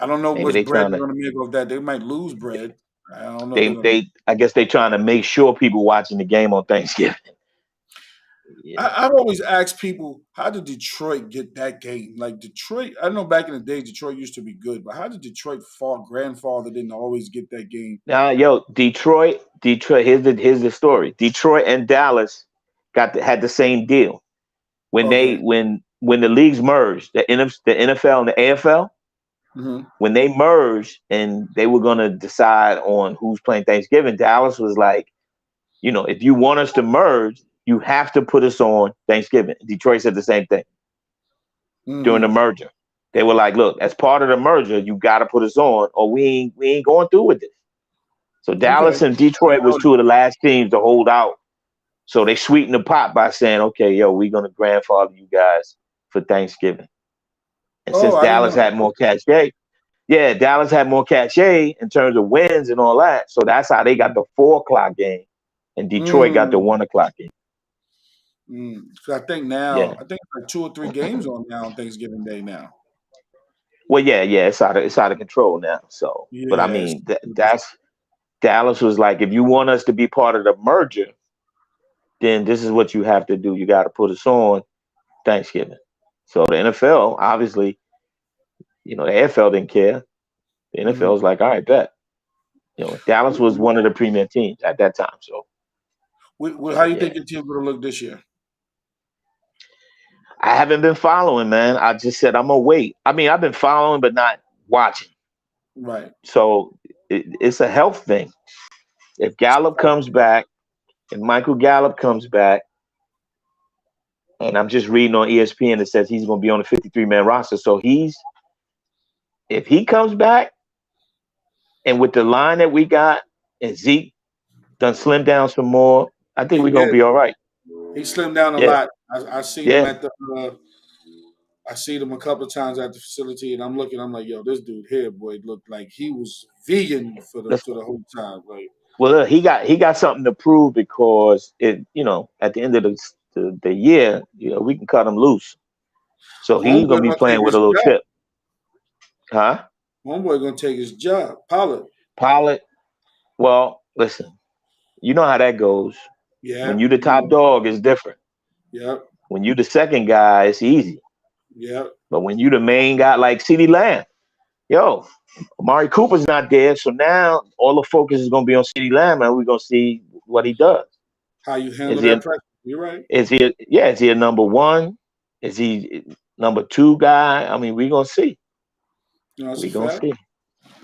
I don't know Maybe much they bread trying they're to going to make off that. They might lose bread. I don't know. They're going to. they I guess they trying to make sure people watching the game on Thanksgiving. You know. I've always asked people, how did Detroit get that game? Like Detroit, I know back in the day, Detroit used to be good, but how did Detroit grandfather didn't always get that game? Now, yo, Detroit. Here's the story. Detroit and Dallas had the same deal when Okay. when the leagues merged, the NFL and the AFL. Hmm. When they merged and they were gonna decide on who's playing Thanksgiving, Dallas was like, if you want us to merge, you have to put us on Thanksgiving. Detroit said the same thing during the Hmm. merger. They were like, look, as part of the merger, you got to put us on, or we ain't going through with this. So Okay. Dallas and I Detroit didn't was know two of the last teams to hold out. So they sweetened the pot by saying, okay, yo, we're gonna grandfather you guys for Thanksgiving. And Oh, since I didn't Dallas know. had more cachet, yeah, Dallas had more cachet in terms of wins and all that. So that's how they got the 4 o'clock game, and Detroit got the Mm, 1 o'clock game. mm. 'Cause Yeah. I think it's like 2 or 3 games on now on Thanksgiving Day now. Well, yeah, it's out of control now. So, but I Yes. mean, that's Dallas was like, if you want us to be part of the merger, then this is what you have to do. You got to put us on Thanksgiving. So the NFL, obviously, the AFL didn't care. The NFL Hmm. was like, all right, bet. Dallas was one of the premier teams at that time. How So do you yeah, think your team's going to look this year? I haven't been following, man. I just said I'm gonna wait. I mean, I've been following, but not watching. Right. So it's a health thing. If Gallup comes back, and Michael Gallup comes back, and I'm just reading on ESPN that says he's gonna be on the 53-man roster. So if he comes back, and with the line that we got, and Zeke done slim down some more, I think He we're gonna did. be all right. He slimmed down a Yeah, lot. I seen him yeah. at the. I seen him a couple of times at the facility, and I'm looking. I'm like, yo, this dude here, boy, looked like he was vegan for Listen, the whole time. Like, well, look, he got something to prove because at the end of the year, we can cut him loose. So he's gonna homeboy be gonna take playing with his a little job. chip, huh? Homeboy gonna take his job. Pollard. Pilot. Well, listen, you know how that goes. When Yeah. you the You top know. dog, it's different. Yep. When you the second guy, it's easy. Yep. But when you the main guy, like CeeDee Lamb, yo, Amari Cooper's not there, so now all the focus is gonna be on CeeDee Lamb, and we're gonna see what he does. How you Is handle he? that pressure? You're right. Is he a number one? Is he number two guy? I mean, we're gonna see. You know, that's a We're gonna fact. see.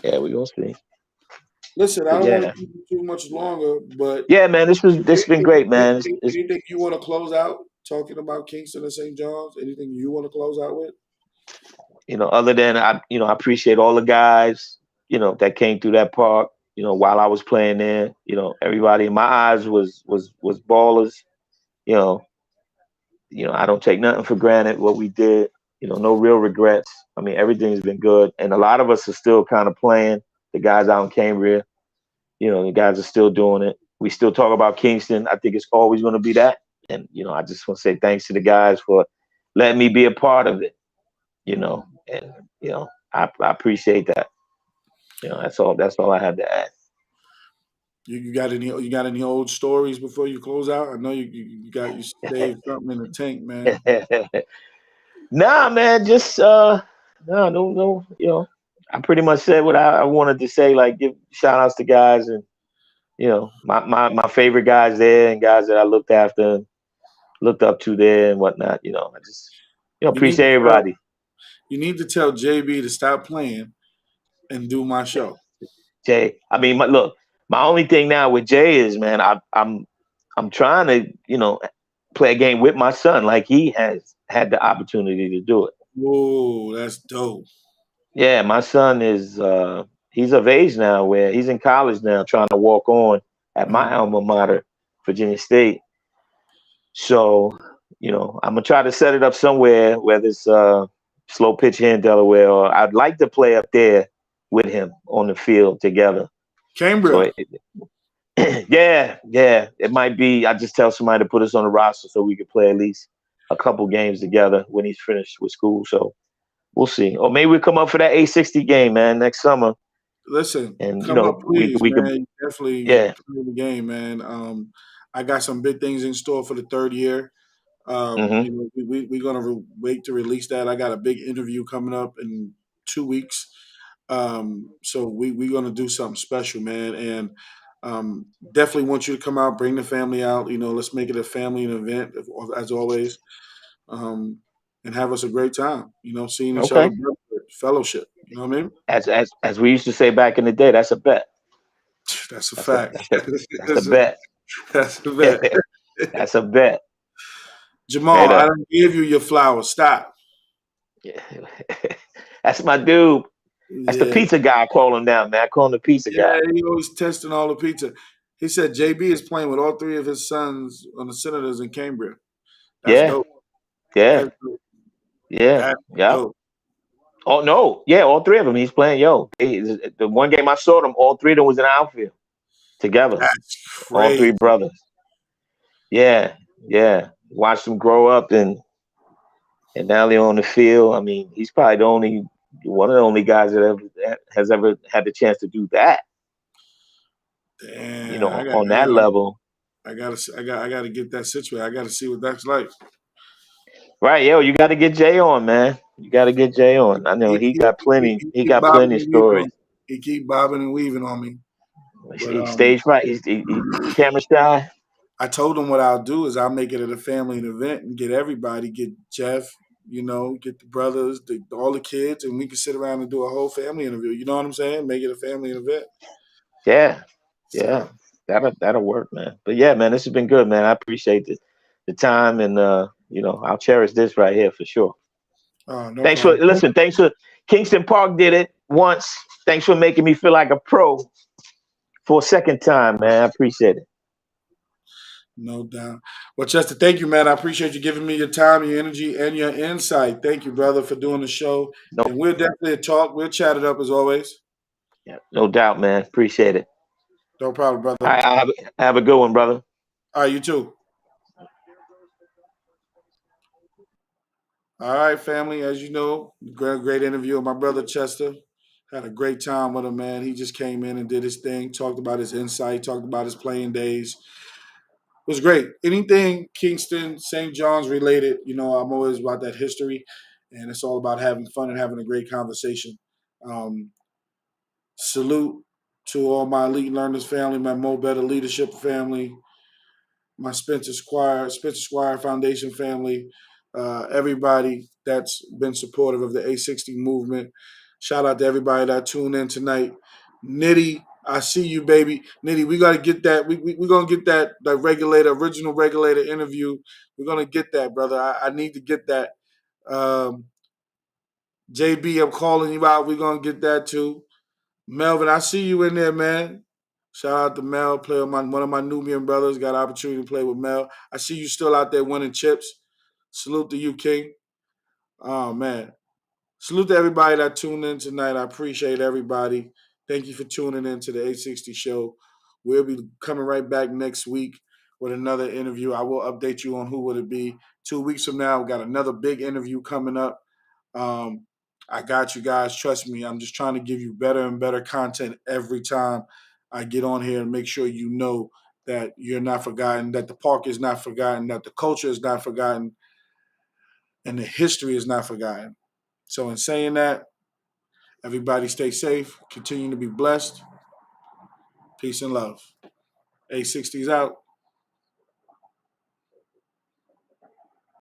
Yeah, we're gonna see. Listen, I But don't want to yeah. keep you too much longer, but Yeah, man, this has been great, man. anything you want to close out talking about Kingston and St. John's? Anything you want to close out with? Other than I appreciate all the guys, that came through that park, while I was playing there. Everybody in my eyes was ballers. You know, I don't take nothing for granted what we did. No real regrets. I mean, everything's been good, and a lot of us are still kind of playing. The guys out in Cambria, the guys are still doing it. We still talk about Kingston. I think it's always going to be that. And, I just want to say thanks to the guys for letting me be a part of it, and, I appreciate that. That's all. That's all I had to add. You got any old stories before you close out? I know you saved something in the tank, man. Nah, man, just no, no, no. I pretty much said what I wanted to say. Like, give shout outs to guys, and my favorite guys there, and guys that I looked after, looked up to there, and whatnot. I just You need appreciate to tell everybody. you need to tell JB to stop playing and do my show. Jay, I mean, look, my only thing now with Jay is, man, I'm trying to play a game with my son, like he has had the opportunity to do it. Whoa, that's dope. Yeah, my son is he's of age now where he's in college now trying to walk on at my Uh-huh. alma mater, Virginia State. So, I'm gonna try to set it up somewhere, whether it's slow pitch here in Delaware, or I'd like to play up there with him on the field together. So Cambria. yeah, it might be. I just tell somebody to put us on the roster so we could play at least a couple games together when he's finished with school. So we'll see. Or maybe we come up for that A60 game, man, next summer. Listen, And come up, please, we could man. Definitely yeah. play the game, man. I got some big things in store for the third year. Hmm. We're gonna wait to release that. I got a big interview coming up in 2 weeks. So we're gonna do something special, man. And definitely want you to come out, bring the family out. Let's make it a family event as always, and have us a great time. Seeing each other, Okay. fellowship. You know what I mean? As we used to say back in the day, that's a bet. That's a That's a fact. that's a that's a that's, a, bet. that's a bet. That's a bet. Jamal, Straight I up. don't give you your flowers. Stop. Yeah. That's my dude. That's the Yeah. pizza guy. I call him now, man. I call him the pizza Yeah, guy. he always testing all the pizza. He said JB is playing with all three of his sons on the Senators in Cambria. That's Yeah. dope. Yeah. That's dope. Yeah. That's Yeah. dope. Oh no, yeah, all three of them. He's playing. The one game I saw them, all three of them was in the outfield together. That's All three crazy. brothers. Yeah, yeah. Watched them grow up, and now they're on the field. I mean, he's probably the only one of the only guys has ever had the chance to do that. Damn, On that level, I gotta get that situated. I gotta see what that's like. right? Yo, you got to get Jay on, man. You got to get Jay on. I know he got plenty. He He keep got bobbing plenty of and weaving stories. on. He keep bobbing and weaving on me. But He's stage right. He's camera shy. I told him what I'll do is I'll make it at a family event and get everybody, get Jeff, get the brothers, all the kids, and we can sit around and do a whole family interview. You know what I'm saying? Make it a family event. Yeah, yeah. So, That'll work, man. But yeah, man, this has been good, man. I appreciate the time, and I'll cherish this right here for sure. no problem. Thanks for Kingston Park did it once. Thanks for making me feel like a pro for a second time, man. I appreciate it. No doubt. Well, Chester, thank you, man. I appreciate you giving me your time, your energy, and your insight. Thank you, brother, for doing the show. No, And we'll definitely talk. We'll chat it up as always. yeah, no doubt, man. Appreciate it. No problem, All brother. right, have a good one, brother. All right, you too. All right, family. As you know, great interview with my brother Chester. Had a great time with him, man. He just came in and did his thing, talked about his insight, talked about his playing days. It was great. Anything Kingston, St. John's related, I'm always about that history, and it's all about having fun and having a great conversation. Um, Salute to all my elite learners family, my Mo Better Leadership family, my Spencer Squire Foundation family, everybody that's been supportive of the A60 movement. Shout out to everybody that tuned in tonight. Nitty, I see you, baby. Nitty, we gotta get that. We're gonna get that original regulator interview. We're gonna get that, brother. I need to get that. Um, JB, I'm calling you out. We're gonna get that too. Melvin, I see you in there, man. Shout out to Mel, play with one of my Nubian brothers. Got an opportunity to play with Mel. I see you still out there winning chips. Salute to you, King. Oh man. Salute to everybody that tuned in tonight. I appreciate everybody. Thank you for tuning in to the 860 show. We'll be coming right back next week with another interview. I will update you on who would it be. 2 weeks from now, we got another big interview coming up. Um, I got you guys. Trust me. I'm just trying to give you better and better content every time I get on here and make sure you know that you're not forgotten, that the park is not forgotten, that the culture is not forgotten, and the history is not forgotten. So, in saying that, everybody stay safe, continue to be blessed. Peace and love. A60's out.